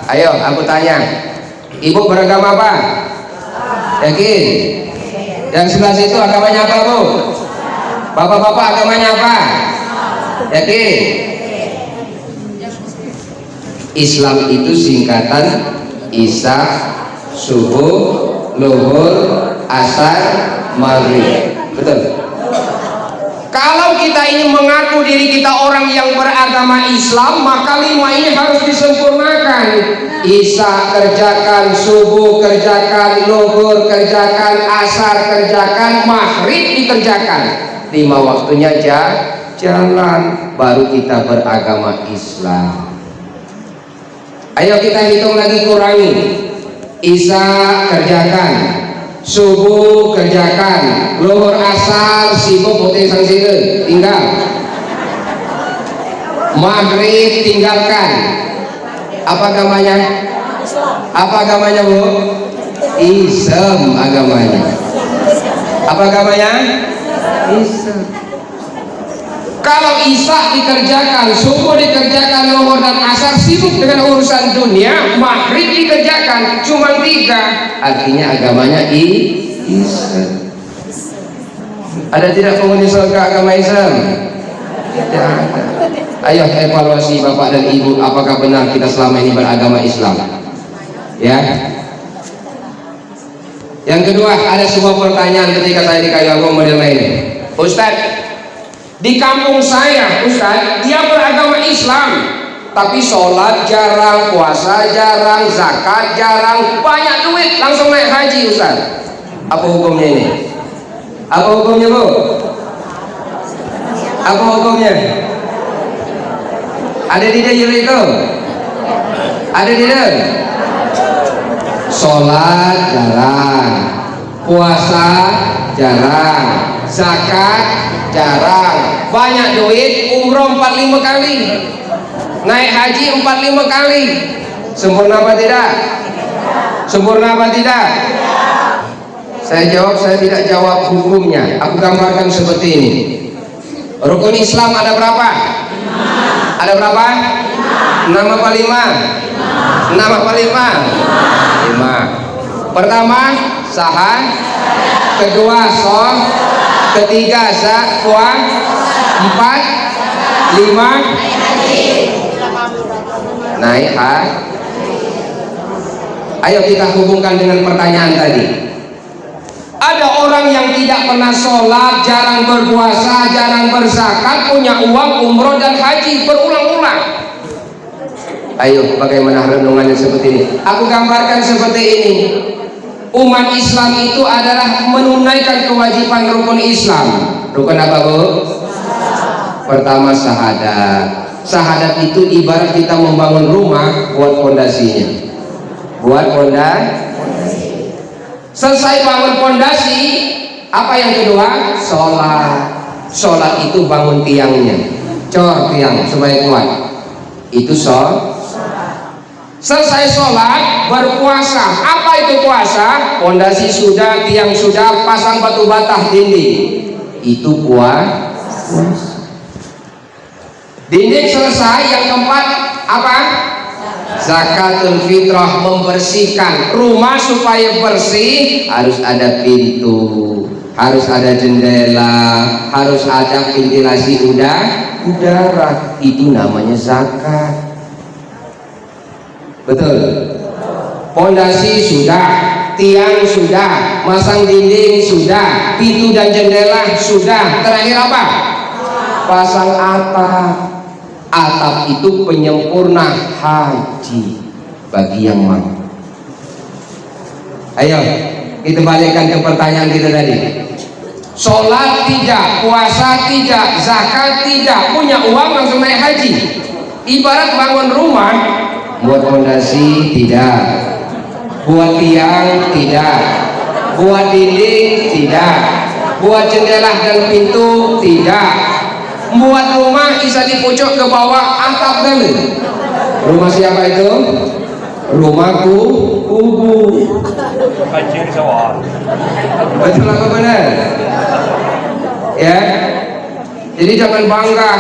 Ayo aku tanya, Ibu beragama apa? Yakin? Yang sebelah situ agamanya apa Bu? Bapak-bapak agamanya apa? Yakin? Islam itu singkatan Isya, subuh, luhur, asar, maghrib. Betul? Kalau kita ini mengaku diri kita orang yang beragama Islam, maka 5 ini harus disempurnakan. Isya kerjakan, subuh kerjakan, luhur kerjakan, asar kerjakan, maghrib dikerjakan. 5 waktunya jalan, baru kita beragama Islam. Ayo kita hitung lagi, kurangi. Isya kerjakan, subuh kerjakan, luhur asar sibuk putih sang sile tinggal, maghrib tinggalkan. Apa agamanya? Apa agamanya Bu? Islam agamanya. Apa agamanya? Islam. Kalau Isya dikerjakan, subuh dikerjakan, luhur dan asar sibuk dengan urusan dunia, maghrib dikerjakan, cuma 3, artinya agamanya Islam. Ada tidak penghuni surga agama Islam? Tidak ada. Ayo evaluasi Bapak dan Ibu, apakah benar kita selama ini beragama Islam? Ya. Yang kedua, ada sebuah pertanyaan ketika saya di Kayu Agung model ini. Ustaz, di kampung saya, Ustaz, dia beragama Islam, tapi sholat jarang, puasa jarang, zakat jarang, banyak duit langsung naik haji, Ustaz. Apa hukumnya ini? Apa hukumnya Bu? Apa hukumnya? Ada tidak itu? Ada tidak? Sholat jarang, puasa jarang, zakat jarang, banyak duit, umroh 45 kali, naik haji 45 kali. Sempurna apa tidak? Sempurna apa tidak? Saya jawab, saya tidak jawab hukumnya. Aku gambarkan seperti ini. Rukun Islam ada berapa? Ada berapa? 6 apa 5? 6 apa 5? Pertama sahah, kedua shol, ketiga zakat, 4, 5 naik haji. Ayo kita hubungkan dengan pertanyaan tadi. Ada orang yang tidak pernah sholat, jarang berpuasa, jarang berzakat, punya uang umroh dan haji berulang-ulang. Ayo bagaimana renungannya seperti ini? Aku gambarkan seperti ini. Umat Islam itu adalah menunaikan kewajiban rukun Islam. Rukun apa Bu? Pertama syahadat. Syahadat itu ibarat kita membangun rumah, buat fondasinya. Buat fondasi. Selesai bangun fondasi, apa yang kedua? Sholat. Sholat itu bangun tiangnya, cor tiang supaya kuat. Itu sholat. Selesai sholat, berpuasa. Apa itu puasa? Fondasi sudah, tiang sudah, pasang batu bata dinding. Itu puasa. Dinding selesai, yang keempat apa? Zakatul fitrah, membersihkan rumah supaya bersih. Harus ada pintu, harus ada jendela, harus ada ventilasi udara. Itu namanya zakat. Betul? Pondasi sudah, tiang sudah, masang dinding sudah, pintu dan jendela sudah. Terakhir apa? Pasang atap. Atap itu penyempurna haji bagi yang mau. Ayo kita balikkan ke pertanyaan kita tadi. Sholat tidak, puasa tidak, zakat tidak, punya uang langsung naik haji. Ibarat bangun rumah, buat fondasi tidak, buat tiang tidak, buat dinding tidak, buat jendela dan pintu tidak, buat rumah bisa dipucuk ke bawah atap dulu. Rumah siapa itu? Rumahku, kubu. Betul apa benar? Ya. Jadi jangan bangga.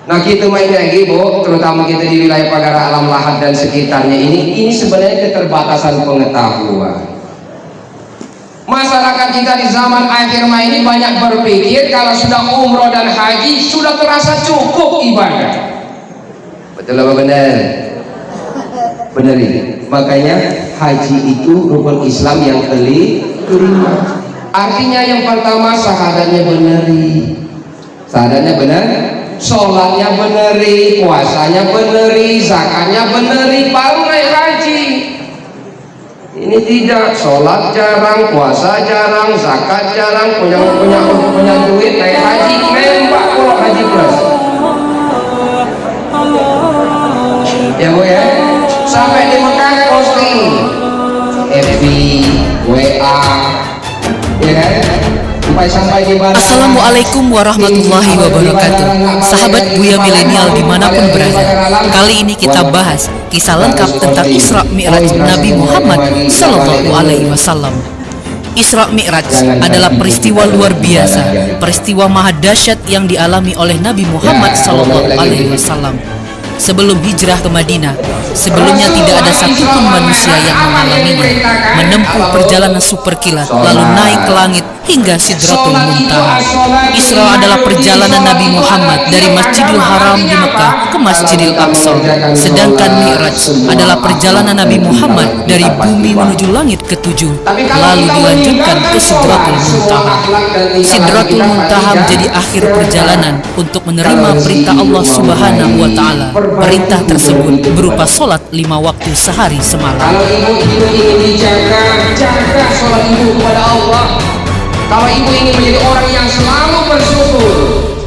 Nah kita main lagi Bu, terutama kita di wilayah Pagara Alam Lahat dan sekitarnya ini sebenarnya keterbatasan pengetahuan. Masyarakat kita di zaman akhir ini banyak berpikir kalau sudah umroh dan haji sudah terasa cukup ibadah. Betul apa benar? Benar ini. Makanya haji itu rukun Islam yang kelima. Artinya yang pertama syahadatnya beneri. Syahadatnya benar, sholatnya beneri, puasanya beneri, zakatnya beneri, baru naik haji. Ini tidak, sholat jarang, puasa jarang, zakat jarang, punya duit naik haji, nembak kalau haji plus. Ya Bu ya, sampai di Mekah posting FB, WA, ya kan? Sampai di Bandung. Assalamualaikum warahmatullahi wabarakatuh. Sahabat Buya Milenial dimanapun berada, kali ini kita bahas kisah lengkap tentang Isra Mi'raj Nabi Muhammad Sallallahu Alaihi Wasallam. Isra Mi'raj adalah peristiwa luar biasa, peristiwa maha dahsyat yang dialami oleh Nabi Muhammad Sallallahu Alaihi Wasallam. Sebelum hijrah ke Madinah, sebelumnya tidak ada satupun manusia yang mengalaminya. Menempuh perjalanan super kilat, lalu naik ke langit hingga Sidratul Muntaha. Isra adalah perjalanan Nabi Muhammad dari Masjidil Haram di Mekah ke Masjidil Aqsa. Sedangkan Mi'raj adalah perjalanan Nabi Muhammad dari bumi menuju langit ketujuh, lalu dilanjutkan ke Sidratul Muntaha. Sidratul Muntaha menjadi akhir perjalanan untuk menerima perintah Allah Subhanahu wa Ta'ala. Perintah tersebut berupa sholat 5 waktu sehari semalam. Kalau ibu ingin dijaga, jaga sholat ibu kepada Allah. Kalau ibu ingin menjadi orang yang selalu bersyukur,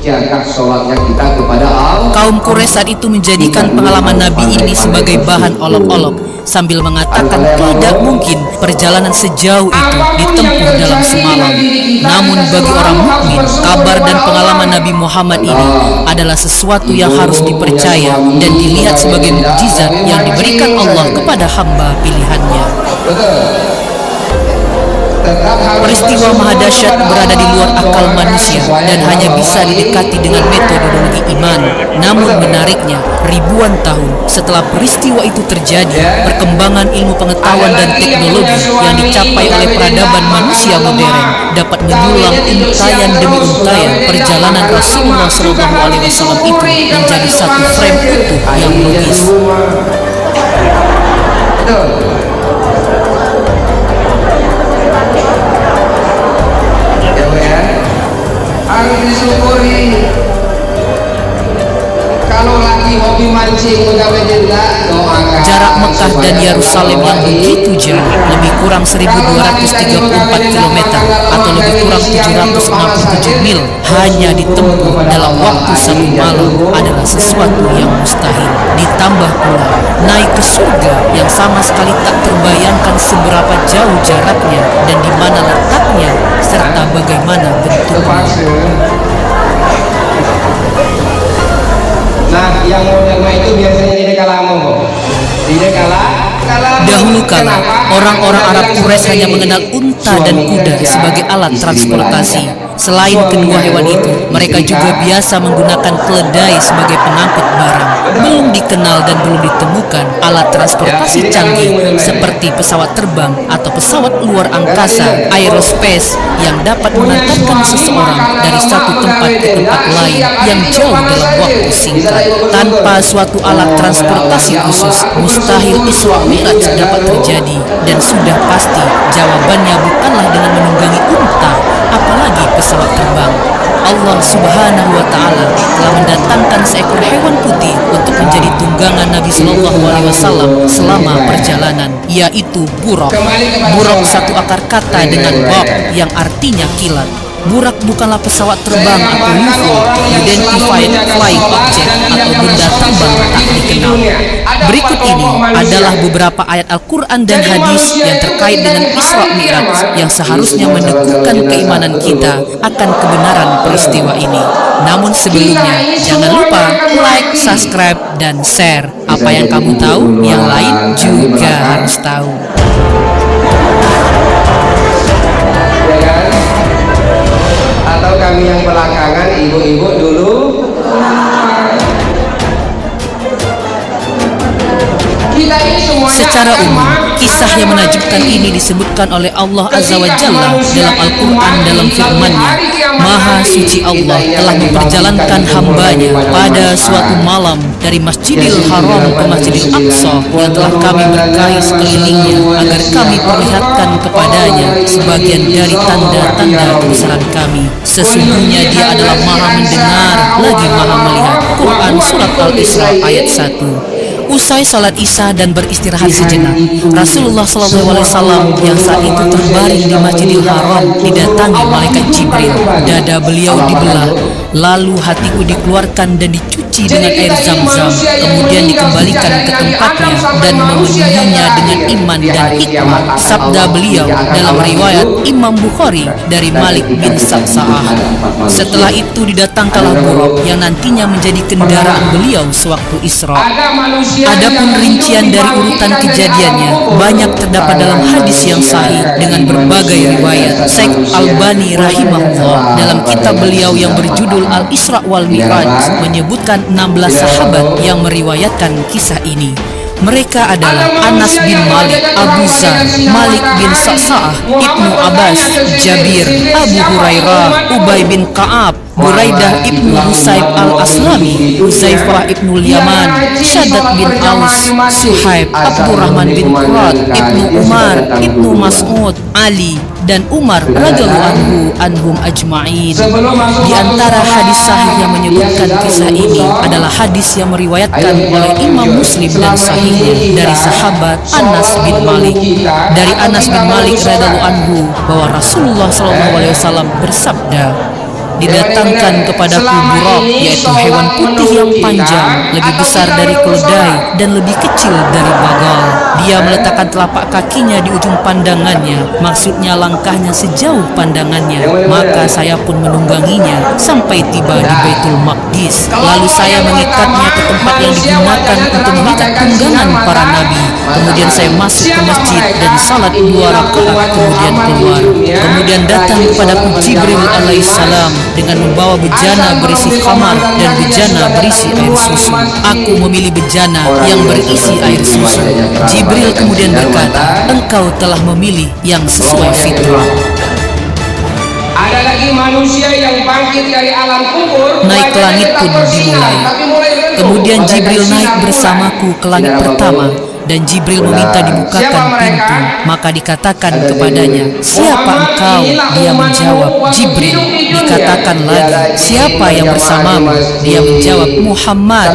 jaga sholatnya kita kepada Allah. Kaum Quraisy saat itu menjadikan pengalaman Nabi ini sebagai bahan olok-olok, sambil mengatakan tidak mungkin perjalanan sejauh itu ditempuh dalam semalam. Namun bagi orang mukmin, kabar dan pengalaman Nabi Muhammad ini adalah sesuatu yang harus dipercaya dan dilihat sebagai mukjizat yang diberikan Allah kepada hamba pilihannya. Peristiwa maha dahsyat berada di luar akal manusia dan hanya bisa didekati dengan metodologi iman. Namun menariknya, ribuan tahun setelah peristiwa itu terjadi, perkembangan ilmu pengetahuan dan teknologi yang dicapai oleh peradaban manusia modern dapat menyulang untayan demi untayan perjalanan Rasulullah SAW itu menjadi satu frame utuh yang logis. Harus disyukuri. Kalau lagi hobi mancing udah jenda, doakan. Jarak Mekah dan Yerusalem yang begitu jauh, lebih kurang 1234 km atau lebih kurang 767 mil, hanya ditempuh dalam waktu 1 malam adalah sesuatu yang mustahil. Ditambah pula naik ke surga yang sama sekali tak terbayangkan seberapa jauh jaraknya dan di mana letaknya serta bagaimana bentuknya. Nah, yang model itu biasanya tidak kalah kok. Tidak kalah. Dahulu kala, orang-orang Arab Quraisy hanya mengenal unta dan kuda sebagai alat transportasi. Selain kedua hewan itu, mereka juga biasa menggunakan keledai sebagai pengangkut barang. Belum dikenal dan belum ditemukan alat transportasi canggih seperti pesawat terbang atau pesawat luar angkasa aerospace yang dapat mengantarkan seseorang dari satu tempat ke tempat lain yang jauh dalam waktu singkat. Tanpa suatu alat transportasi khusus, mustahil Isra Mi'raj dapat terjadi, dan sudah pasti jawabannya bukanlah dengan menunggangi unta, apalagi pesawat terbang. Allah Subhanahu wa Ta'ala telah mendatangkan seekor hewan putih putih untuk menjadi tunggangan Nabi Shallallahu Alaihi Wasallam selama perjalanan, yaitu buraq. Buraq satu akar kata dengan baq yang artinya kilat. Buraq bukanlah pesawat terbang atau UFO, Identified Flying Object, atau benda terbang tak dikenal. Berikut ini adalah beberapa ayat Al-Quran dan hadis yang terkait dengan Isra Mi'raj yang seharusnya mendekukan keimanan kita akan kebenaran peristiwa ini. Namun sebelumnya, jangan lupa like, subscribe, dan share. Apa yang kamu tahu, yang lain juga harus tahu. Atau kami yang belakangan, ibu-ibu dulu. Kita ini semuanya secara umum, kisah yang menakjubkan ini disebutkan oleh Allah Azza wa Jalla dalam Al-Quran dalam firman-Nya, Maha suci Allah telah memperjalankan hambanya pada suatu malam dari Masjidil Haram ke Masjidil Aqsa yang telah kami berkahi sekelilingnya agar kami perlihatkan kepadanya sebagian dari tanda-tanda kebesaran kami. Sesungguhnya Dia adalah Maha mendengar lagi Maha melihat. Quran Surat Al-Isra ayat 1. Usai salat Isya dan beristirahat sejenak, Rasulullah SAW yang saat itu terbaring di Masjidil Haram didatangi malaikat Jibril. Dada beliau dibelah, lalu hatiku dikeluarkan dan dicuci dengan air Zam-Zam, kemudian dikembalikan ke tempatnya dan memenuhinya dengan iman dan hikmah. Sabda beliau dalam riwayat Imam Bukhari dari Malik bin Sa'sa'ah. Setelah itu didatangkanlah buraq yang nantinya menjadi kendaraan beliau sewaktu Isra. Adapun rincian dari urutan kejadiannya banyak terdapat dalam hadis yang sahih dengan berbagai riwayat. Syekh Albani rahimahullah dalam kitab beliau yang berjudul Al-Isra wal Mi'raj menyebutkan 16 sahabat yang meriwayatkan kisah ini. Mereka adalah Anas bin Malik, Abu Zar, Malik bin Sa'sa'ah, Ibnu Abbas, Jabir, Abu Hurairah, Ubay bin Ka'ab, Buraidah ibnu Husayb al-Aslami, Huzaifah ibnu Yaman, Syaddad bin Aus, Suhaib, Abdurrahman bin Qurat, Ibnu Umar, Ibnu Mas'ud, Ali, dan Umar radhiyallahu anhum ajma'in. Di antara hadis sahih yang menyebutkan kisah ini adalah hadis yang meriwayatkan oleh Imam Muslim dan sahihnya dari sahabat Anas bin Malik. Dari Anas bin Malik radhiyallahu anhu bahwa Rasulullah SAW bersabda, didatangkan kepadaku buraq, yaitu hewan putih yang panjang, lebih besar dari keledai dan lebih kecil dari bagal. Dia meletakkan telapak kakinya di ujung pandangannya, maksudnya langkahnya sejauh pandangannya. Maka saya pun menungganginya sampai tiba di Baitul Maqdis. Lalu saya mengikatnya ke tempat yang digunakan untuk mengikat tunggangan para nabi. Kemudian saya masuk ke masjid dan salat 2 rakaat, kemudian keluar. Kemudian datang kepadaku Jibril alaihissalam dengan membawa bejana berisi khamar dan bejana berisi air susu. Aku memilih bejana yang berisi air susu. Jibril kemudian berkata, engkau telah memilih yang sesuai fitrah. Ada lagi manusia yang bangkit dari alam kubur. Naik ke langit pun dimulai. Kemudian Jibril naik bersamaku ke langit pertama, dan Jibril meminta dibukakan pintu. Maka dikatakan kepadanya, siapa engkau? Dia menjawab, Jibril. Dikatakan lagi, siapa yang bersamamu? Dia menjawab, Muhammad.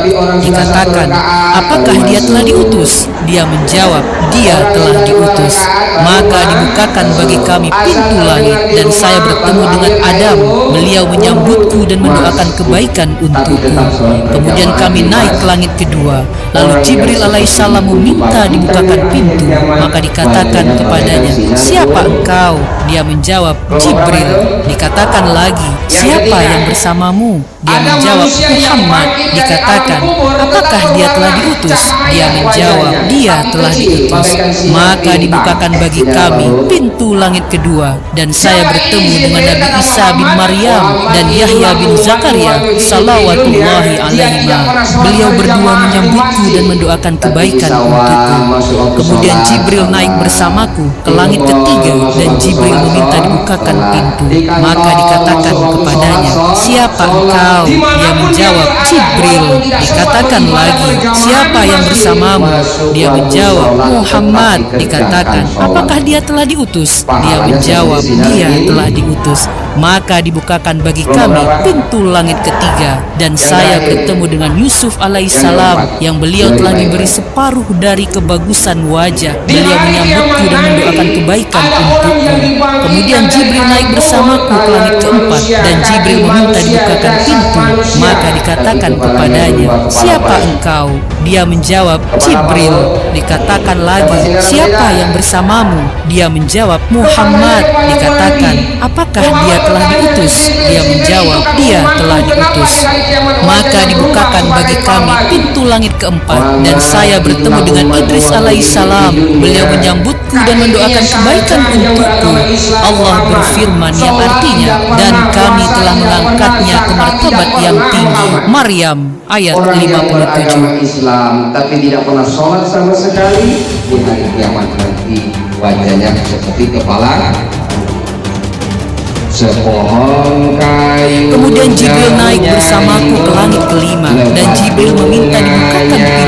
Dikatakan, apakah dia telah diutus? Dia menjawab, dia telah diutus. Maka dibukakan bagi kami pintu langit, dan saya bertemu dengan Adam. Beliau menyambutku dan mendoakan kebaikan untukku. Kemudian kami naik ke langit kedua. Lalu Jibril alaihissalam meminta dibukakan pintu. Maka dikatakan kepadanya, siapa engkau? Dia menjawab, Jibril. Dikatakan lagi, siapa yang bersamamu? Dia menjawab, Muhammad. Dikatakan, apakah dia telah diutus? Dia menjawab, dia telah diutus. Maka dibukakan bagi kami pintu langit kedua, dan saya bertemu dengan Nabi Isa bin Maryam dan Yahya bin Zakaria salawatullahi alaihima. Beliau berdua menyambutku dan mendoakan kebaikan untukku. Kemudian Jibril naik bersamaku ke langit ketiga, dan Jibril meminta dibukakan pintu. Maka dikatakan kepadanya, siapa engkau? Dia menjawab, menjawab, Jibril. Dikatakan lagi, siapa yang bersamamu? Dia menjawab, Muhammad. Dikatakan, apakah dia telah diutus? Dia menjawab, dia telah diutus. Maka dibukakan bagi kami pintu langit ketiga, dan saya bertemu dengan Yusuf alaihissalam yang beliau telah diberi separuh dari kebagusan wajah. Beliau menyambutku dan mendoakan kebaikan untukku. Kemudian Jibril naik bersamaku ke langit keempat, dan Jibril meminta dibukakan pintu. Maka dikatakan kepadanya, siapa engkau? Dia menjawab, Jibril. Dikatakan lagi, siapa yang bersamamu? Dia menjawab, Muhammad. Dikatakan, apakah dia telah diutus? Dia menjawab, dia telah diutus. Maka dibukakan bagi kami pintu langit keempat, dan saya bertemu dengan Idris alaihissalam. Beliau menyambutku dan mendoakan kebaikan untukku. Allah berfirman yang artinya, dan kami telah mengangkatnya ke martabat yang tinggi. Maryam ayat 57. Islam tapi tidak pernah sholat sama sekali, di hari kiamat nanti wajahnya seperti kepala sepohon kayu. Kemudian Jibril naik bersamaku ke langit kelima, dan Jibril meminta dibukakan pintu.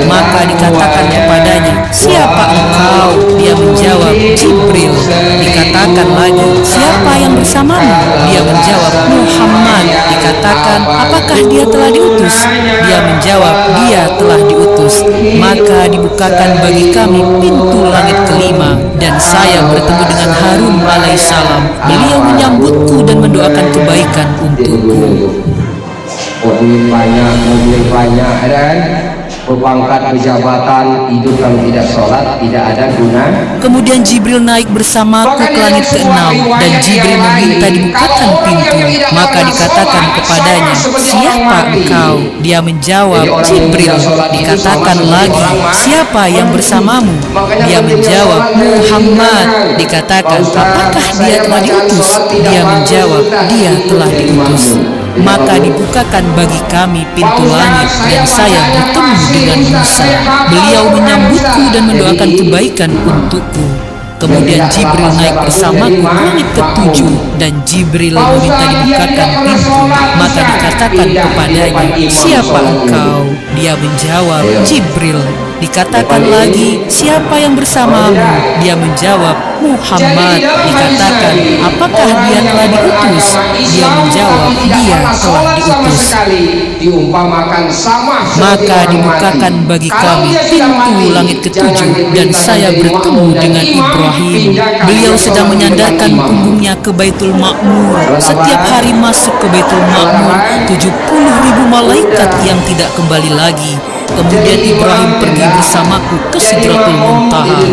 Maka dikatakan kepadanya, siapa engkau? Dia menjawab, Jibril. Dikatakan lagi, siapa yang bersamamu? Dia menjawab, Muhammad. Dikatakan, apakah dia telah diutus? Dia menjawab, dia telah diutus. Maka dibukakan bagi kami pintu langit kelima, dan saya bertemu dengan Harun alaihissalam. Beliau menyambutku dan mendoakan kebaikan untukku. Duit banyak, mobil banyak, dan berpangkat pejabatan, hidup yang tidak sholat tidak ada guna. Kemudian Jibril naik bersamaku ke langit keenam, dan Jibril meminta dibukakan pintu. Maka dikatakan kepadanya, siapa engkau? Dia menjawab, Jibril. Dikatakan lagi, siapa yang bersamamu? Dia menjawab, Muhammad. Dikatakan, apakah dia telah diutus? Dia menjawab, dia telah diutus. Maka dibukakan bagi kami pintu langit, dan saya bertemu dengan Musa. Beliau menyambutku dan mendoakan kebaikan untukku. Kemudian Jibril naik bersamaku ke langit ketujuh, dan Jibril meminta dibukakan pintu. Maka dikatakan kepadanya, siapa engkau? Dia menjawab, Jibril. Dikatakan lagi, siapa yang bersamamu? Dia menjawab, Muhammad. Dikatakan, apakah dia telah diutus? Dia menjawab, dia telah diutus. Maka dibukakan bagi kami pintu langit ketujuh, dan saya bertemu dengan Ibrahim. Beliau sedang menyandarkan punggungnya ke Baitul Ma'mur. Setiap hari masuk ke Baitul Ma'mur 70.000 malaikat yang tidak kembali lagi. Kemudian Ibrahim pergi bersamaku ke Sidratul Muntaha.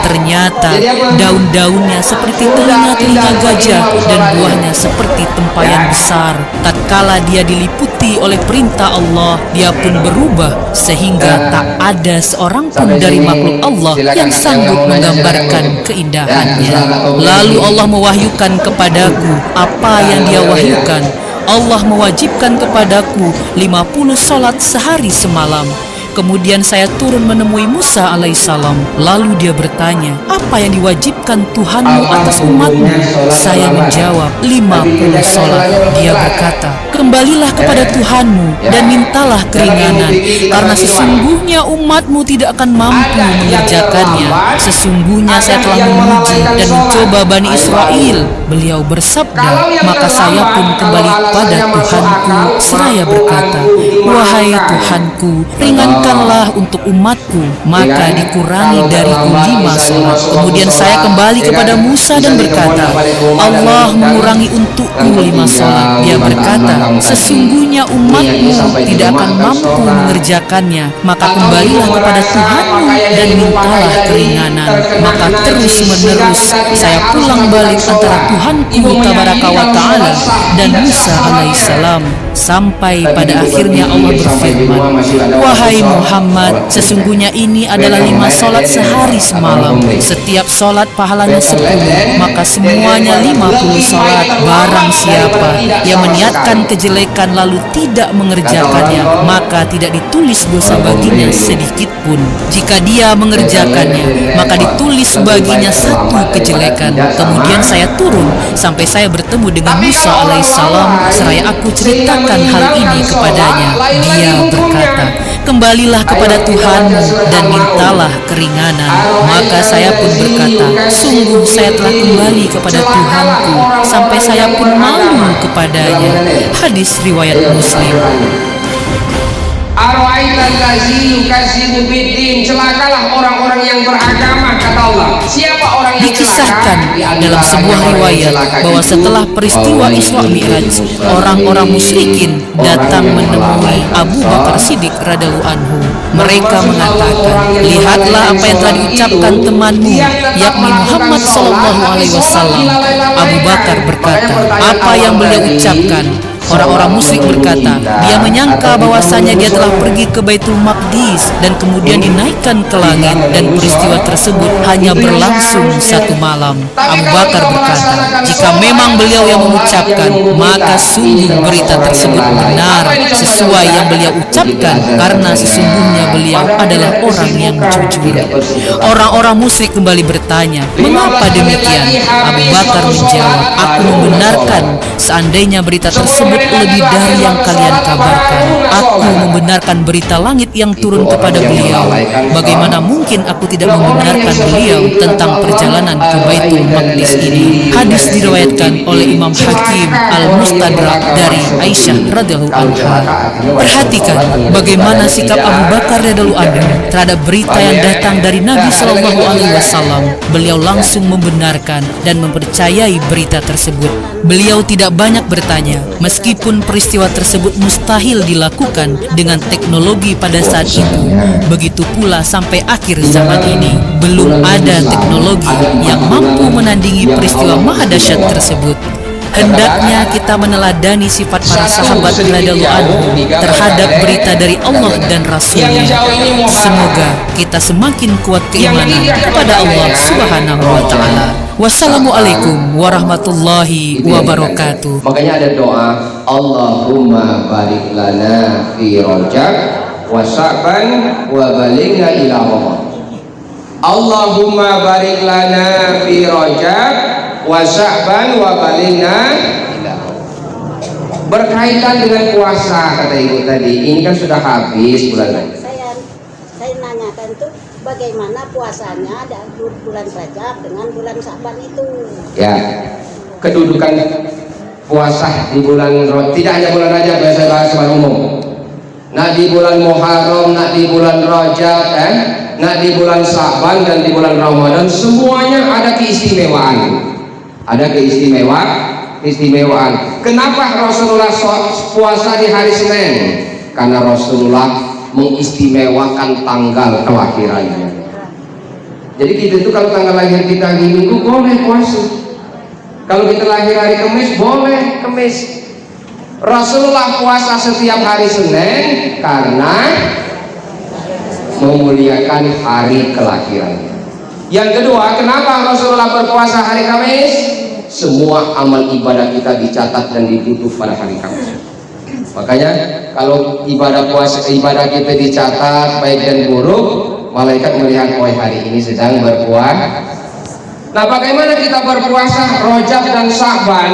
Ternyata daun-daunnya seperti telinga-telinga gajah, dan buahnya seperti tempayan besar. Tatkala dia diliputi oleh perintah Allah, dia pun berubah sehingga tak ada seorang pun dari makhluk Allah yang sanggup menggambarkan keindahannya. Lalu Allah mewahyukan kepadaku apa yang dia wahyukan. Allah mewajibkan kepadaku 50 salat sehari semalam. Kemudian saya turun menemui Musa alaihissalam. Lalu dia bertanya, apa yang diwajibkan Tuhanmu atas umatmu? Saya menjawab, 50 salat. Dia berkata, kembalilah kepada Tuhanmu dan mintalah keringanan, karena sesungguhnya umatmu tidak akan mampu mengerjakannya. Sesungguhnya saya telah menguji dan mencoba Bani Israel. Beliau bersabda, maka saya pun kembali kepada Tuhanku. Seraya berkata, wahai Tuhanku, ringankanlah untuk umatku. Maka dikurangi dariku 5 salat. Kemudian saya kembali kepada Musa dan berkata, Allah mengurangi untukku 5 salat. Dia berkata, sesungguhnya umatmu tidak akan mampu mengerjakannya. Maka kembalilah kepada Tuhanmu dan mintalah keringanan. Maka terus menerus saya pulang balik antara Tuhanku tabaraka wa ta'ala dan Musa alaihissalam, sampai pada akhirnya Allah berfirman, wahai Muhammad, sesungguhnya ini adalah 5 sholat sehari semalam. Setiap sholat pahalanya 10, maka semuanya 50 sholat. Barang siapa yang meniatkan kejelekan lalu tidak mengerjakannya, maka tidak ditulis dosa baginya sedikit pun. Jika dia mengerjakannya, maka ditulis baginya 1 kejelekan. Kemudian saya turun sampai saya bertemu dengan Musa alaihissalam, seraya aku ceritakan hal ini kepadanya. Dia berkata, kembalilah kepada Tuhanmu dan mintalah keringanan. Maka saya pun berkata, sungguh saya telah kembali kepada Tuhanku sampai saya pun malu kepadanya. Hadis riwayat Muslim. Celakalah orang-orang yang beragama, kata Allah. Siapa orang yang Dikisahkan dalam sebuah riwayat bahwa setelah peristiwa Isra Mi'raj, orang-orang musyrikin datang menemui Abu Bakar Siddiq radhiyallahu anhu. Mereka mengatakan, lihatlah apa yang telah diucapkan temanmu, yakni Muhammad sallallahu alaihi wasallam. Abu Bakar berkata, apa yang beliau ucapkan? Orang-orang musyrik berkata, dia menyangka bahwasanya dia telah pergi ke Baitul Maqdis dan kemudian dinaikkan ke langit, dan peristiwa tersebut hanya berlangsung 1 malam. Abu Bakar berkata, jika memang beliau yang mengucapkan, maka sungguh berita tersebut benar sesuai yang beliau ucapkan, karena sesungguhnya beliau adalah orang yang jujur. Orang-orang musyrik kembali bertanya, mengapa demikian? Abu Bakar menjawab, aku membenarkan seandainya berita tersebut lebih dari yang kalian kabarkan. Aku membenarkan berita langit yang turun kepada beliau. Bagaimana mungkin aku tidak membenarkan beliau tentang perjalanan ke Baitul Maqdis ini? Hadis diriwayatkan oleh Imam Hakim Al-Mustadrak dari Aisyah radhiyallahu anha. Perhatikan bagaimana sikap Abu Bakar radhiyallahu anhu terhadap berita yang datang dari Nabi sallallahu alaihi wasallam. Beliau langsung membenarkan dan mempercayai berita tersebut. Beliau tidak banyak bertanya, meskipun peristiwa tersebut mustahil dilakukan dengan teknologi pada saat itu. Begitu pula sampai akhir zaman ini, belum ada teknologi yang mampu menandingi peristiwa maha dahsyat tersebut. Hendaknya kita meneladani sifat para sahabat radhiyallahu anhu terhadap berita dari Allah dan Rasul-Nya. Semoga kita semakin kuat keimanan kepada Allah Subhanahu wa taala. Wassalamualaikum warahmatullahi wabarakatuh. Makanya ada doa, Allahumma barik lana fi Rajab wa Sya'ban wa balighna ila Ramadan. Allahumma barik lana fi Rajab wa Sya'ban wa balighna ila Ramadan. Berkaitan dengan puasa, kata ibu tadi, ini kan sudah habis bulan lalu. Saya nanyakan tuh bagaimana puasanya dan bulan Rajab dengan bulan Sya'ban itu. Ya, kedudukan puasa di bulan, tidak hanya bulan Rajab, biasa bahas secara umum. Nah di bulan Muharram, nah di bulan Rajab, nah di bulan Sya'ban dan di bulan Ramadan, semuanya ada keistimewaan. Ada keistimewaan. Kenapa Rasulullah puasa di hari Senin? Karena Rasulullah mengistimewakan tanggal kelahirannya. Jadi kita itu kalau tanggal lahir kita hari Minggu boleh puasa. Kalau kita lahir hari Kamis boleh Kamis. Rasulullah puasa setiap hari Senin karena memuliakan hari kelahirannya. Yang kedua, kenapa Rasulullah berpuasa hari Kamis? Semua amal ibadah kita dicatat dan ditutup pada hari Kamis. Makanya kalau ibadah puasa, ibadah kita dicatat baik dan buruk, malaikat melihat, oh hari ini sedang berpuasa. Nah bagaimana kita berpuasa Rajab dan Sya'ban?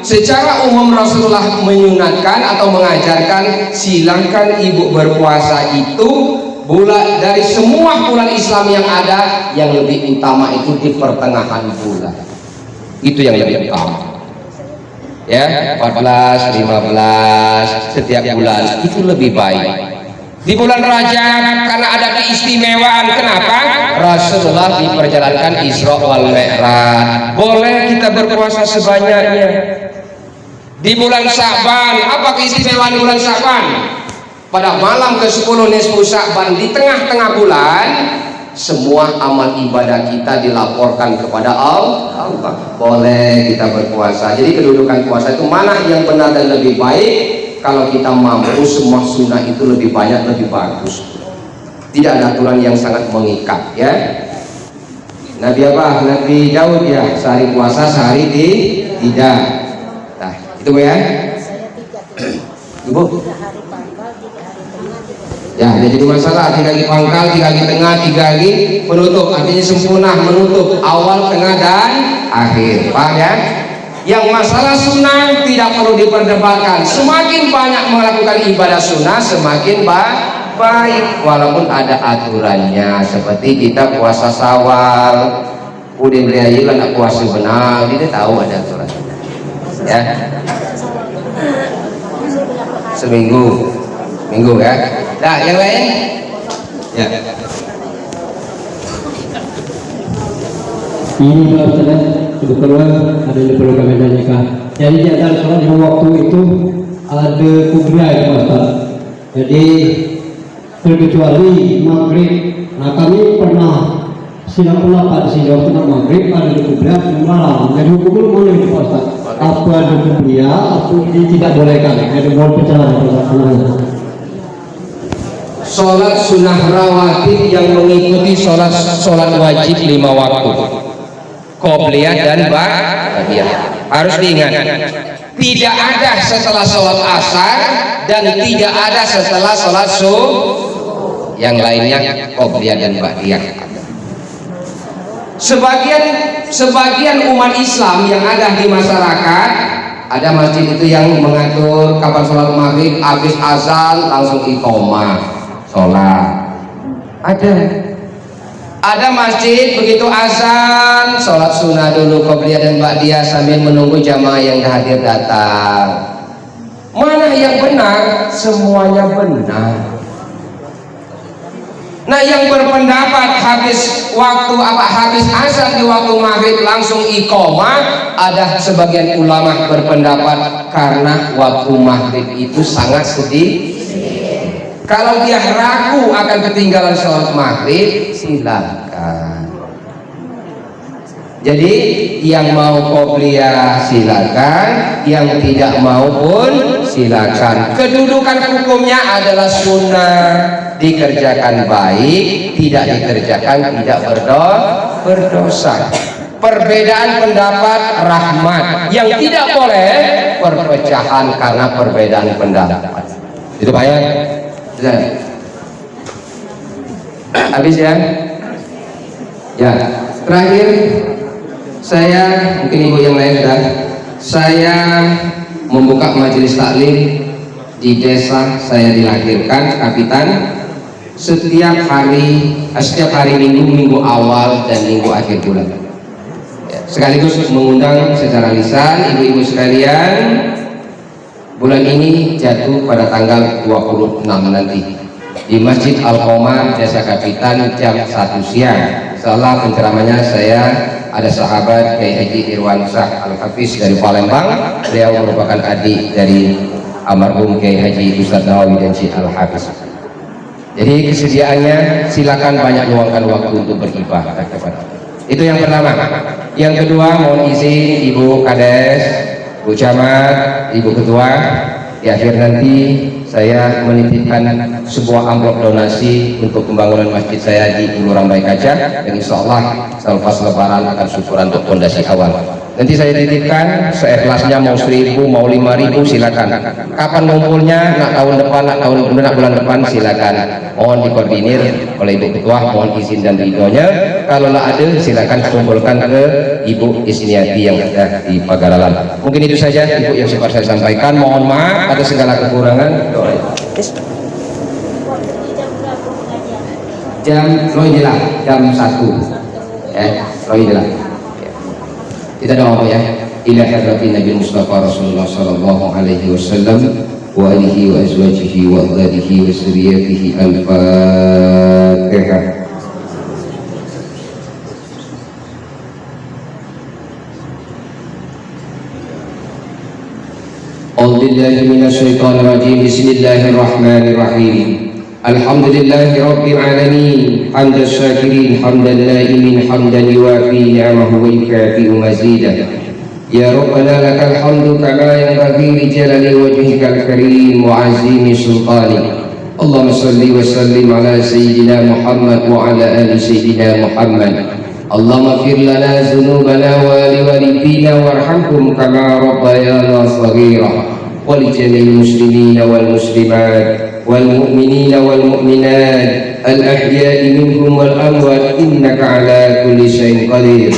Secara umum Rasulullah menyunatkan atau mengajarkan, silakan ibu berpuasa itu bulan dari semua bulan Islam yang ada, yang lebih utama itu di pertengahan bulan. Itu yang lebih utama. Ya, 14, 15 setiap bulan itu lebih baik. Di bulan Rajab karena ada keistimewaan. Kenapa? Rasulullah diperjalankan Isra wal Mi'raj. Boleh kita berpuasa sebanyaknya. Di bulan Sya'ban, apa keistimewaan di bulan Sya'ban? Pada malam ke-10 nisfu Sya'ban, di tengah-tengah bulan, semua amal ibadah kita dilaporkan kepada Allah. Boleh kita berpuasa. Jadi kedudukan puasa itu mana yang benar dan lebih baik? Kalau kita mampu semua sunnah itu lebih banyak, lebih bagus. Tidak ada aturan yang sangat mengikat ya. Nabi apa? Nabi Daud ya, sehari puasa, sehari tidak. Nah, itu Bu ya. Saya 3 Ibu. 3 hari pangkal, 3 hari tengah, 3 hari Ya, jadi masalah 3 hari pangkal, 3 hari tengah, 3 hari penutup. Artinya sempurna menutup awal, tengah dan akhir. Paham ya? Yang masalah sunnah tidak perlu diperdebatkan. Semakin banyak melakukan ibadah sunnah, semakin baik, walaupun ada aturannya. Seperti kita puasa Syawal, udah beli nak puasa benar, dia tahu ada aturannya. Ya, seminggu, minggu ya. Nah, yang lain? Ya. Ini Pak Ustaz, kebetulan ada yang perlu kami tanyakan. Jadi di antara sholat 5 waktu itu ada kubriah ya Pak Ustaz. Jadi terkecuali maghrib. Nah kami pernah sidang pendapat di sini waktu maghrib ada kubriah malam. Jadi hukumnya mana itu Pak Ustaz? Apa ada kubriah atau tidak bolehkan? Jadi mohon pencerahan Pak Ustaz. Sholat sunnah rawatib yang mengikuti sholat wajib 5 waktu, qobliyah dan ba'diyah, harus diingat, tidak ada setelah sholat asar dan tidak ada setelah sholat subuh. Yang lainnya qobliyah dan ba'diyah. Sebagian umat Islam yang ada di masyarakat, ada masjid itu yang mengatur kapan sholat maghrib, habis azan langsung iqomah sholat. Ada masjid begitu azan sholat sunnah dulu qobliyah dan ba'diyah sambil menunggu jamaah yang hadir datang. Mana yang benar? Semuanya benar. Nah, yang berpendapat habis azan di waktu maghrib langsung iqomah, ada sebagian ulama berpendapat karena waktu maghrib itu sangat sedih. Kalau dia ragu akan ketinggalan sholat maghrib, silakan. Jadi yang mau qobliyah silakan, yang tidak mau pun silakan. Kedudukan hukumnya adalah sunnah, dikerjakan baik, tidak dikerjakan tidak berdosa. Perbedaan pendapat rahmat, yang tidak boleh perpecahan karena perbedaan pendapat. Itu Pak ya. Habis ya. Ya, terakhir saya, mungkin ibu yang lain sudah, saya membuka majelis taklim di desa saya dilahirkan, Kapitan. Setiap hari minggu awal dan minggu akhir bulan ya, sekaligus mengundang secara lisan ibu-ibu sekalian. Bulan ini jatuh pada tanggal 26 nanti di Masjid Al-Qomar Desa Kapitan jam 1 siang. Setelah penceramanya saya ada sahabat Kiai Haji Irwan Shah Al-Hafiz dari Palembang. Beliau merupakan adik dari almarhum Kiai Haji Ustadz Nawawi dan Syekh Al-Hafiz. Jadi kesediaannya silakan banyak luangkan waktu untuk beribadah kepada Allah. Itu yang pertama. Yang kedua, mohon izin Ibu Kades, Bu Camat, Ibu Ketua, di akhir nanti saya menitipkan sebuah amplop donasi untuk pembangunan masjid saya di Ulu Rambai Kaca, dan insya Allah selepas lebaran akan syukuran untuk fondasi awal. Nanti saya titipkan seikhlasnya, mau 1.000 mau 5.000 silakan. Kapan ngumpulnya, nak bulan depan silakan. Mohon dikoordinir oleh Ibu Ketua, mohon izin dan ridhonya. Kalau ada silakan kumpulkan ke Ibu Isniati yang ada di Pagaralan. Mungkin itu saja Ibu yang sempat saya sampaikan. Mohon maaf atas segala kekurangan. Jam 1 ya, kita doa ya, ila hadratin Nabi Mustafa Rasulullah sallallahu alaihi wasallam wa alihi wa azwajihi wa auladihi wa zurriyyatihi. Al-Fatihah. A'udzubillahi minasyaitonir rajim. Bismillahirrahmanirrahim. Alhamdulillahi rabbil alamin, hamdas syakirin, hamdan naimin, hamdan yuwafi ni'amahu wa yukafi'u mazidah. Ya Rabbana lakal hamdu kama yanbaghi li jalali wajhikal karim wa azimi sultanik. اللهم صل وسلم على سيدنا محمد وعلى آل سيدنا محمد. اللهم اغفر لنا ذنوبنا ولوالدينا وارحمهم كما ربيانا صغيرا، ولجميع المسلمين والمسلمات والمؤمنين والمؤمنات الأحياء منهم والأموات إنك على كل شيء قدير.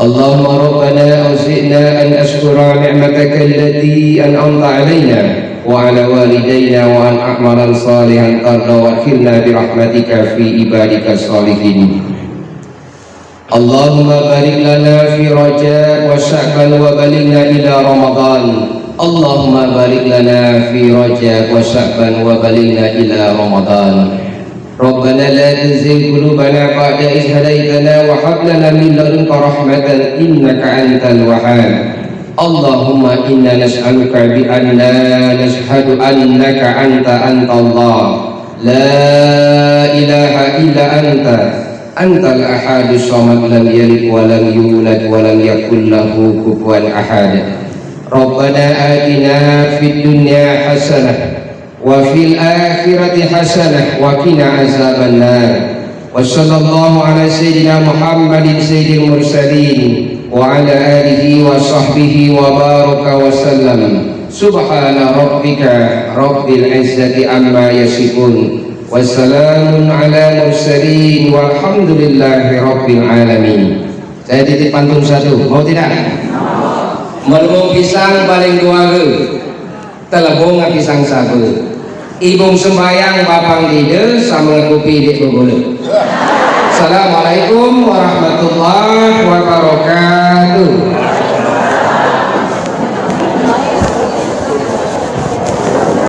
اللهم ربنا أوزعنا أن أشكر نعمتك التي أنعمت علينا وعلى والدينا وأن أعملا صالحا ترضى وادخلنا برحمتك في عبادك الصالحين. اللهم بارك لنا في رجاء وشعبان وبلغنا إلى رمضان. اللهم بارك لنا في رجاء وشعبان وبلغنا إلى رمضان. ربنا لا تزغ قلوبنا بعد إذ هديتنا وهب لنا من لدنك رحمة إنك أنت الوهاب. اللهم إنا نسألك بأننا نشهد أنك أنت الله لا إله إلا أنت الأحد الصمد لم يلد ولم يولد ولم يكن له كفوا أحد. ربنا آتنا في الدنيا حسنة وفي الآخرة حسنة وقنا عذاب النار. وصلى الله على سيدنا محمد سيد المرسلين وعلى آله وصحبه وبارك وسلم. سبحان ربك رب العزة عما يصفون wassalamun ala mursalin walhamdulillahi rabbil alamin. Saya titip pantun satu, mau tidak? Merung pisang paling dua ge, telepon pisang satu. Ibung sembayang bapang ide sama kopi dek bogole. Assalamualaikum warahmatullahi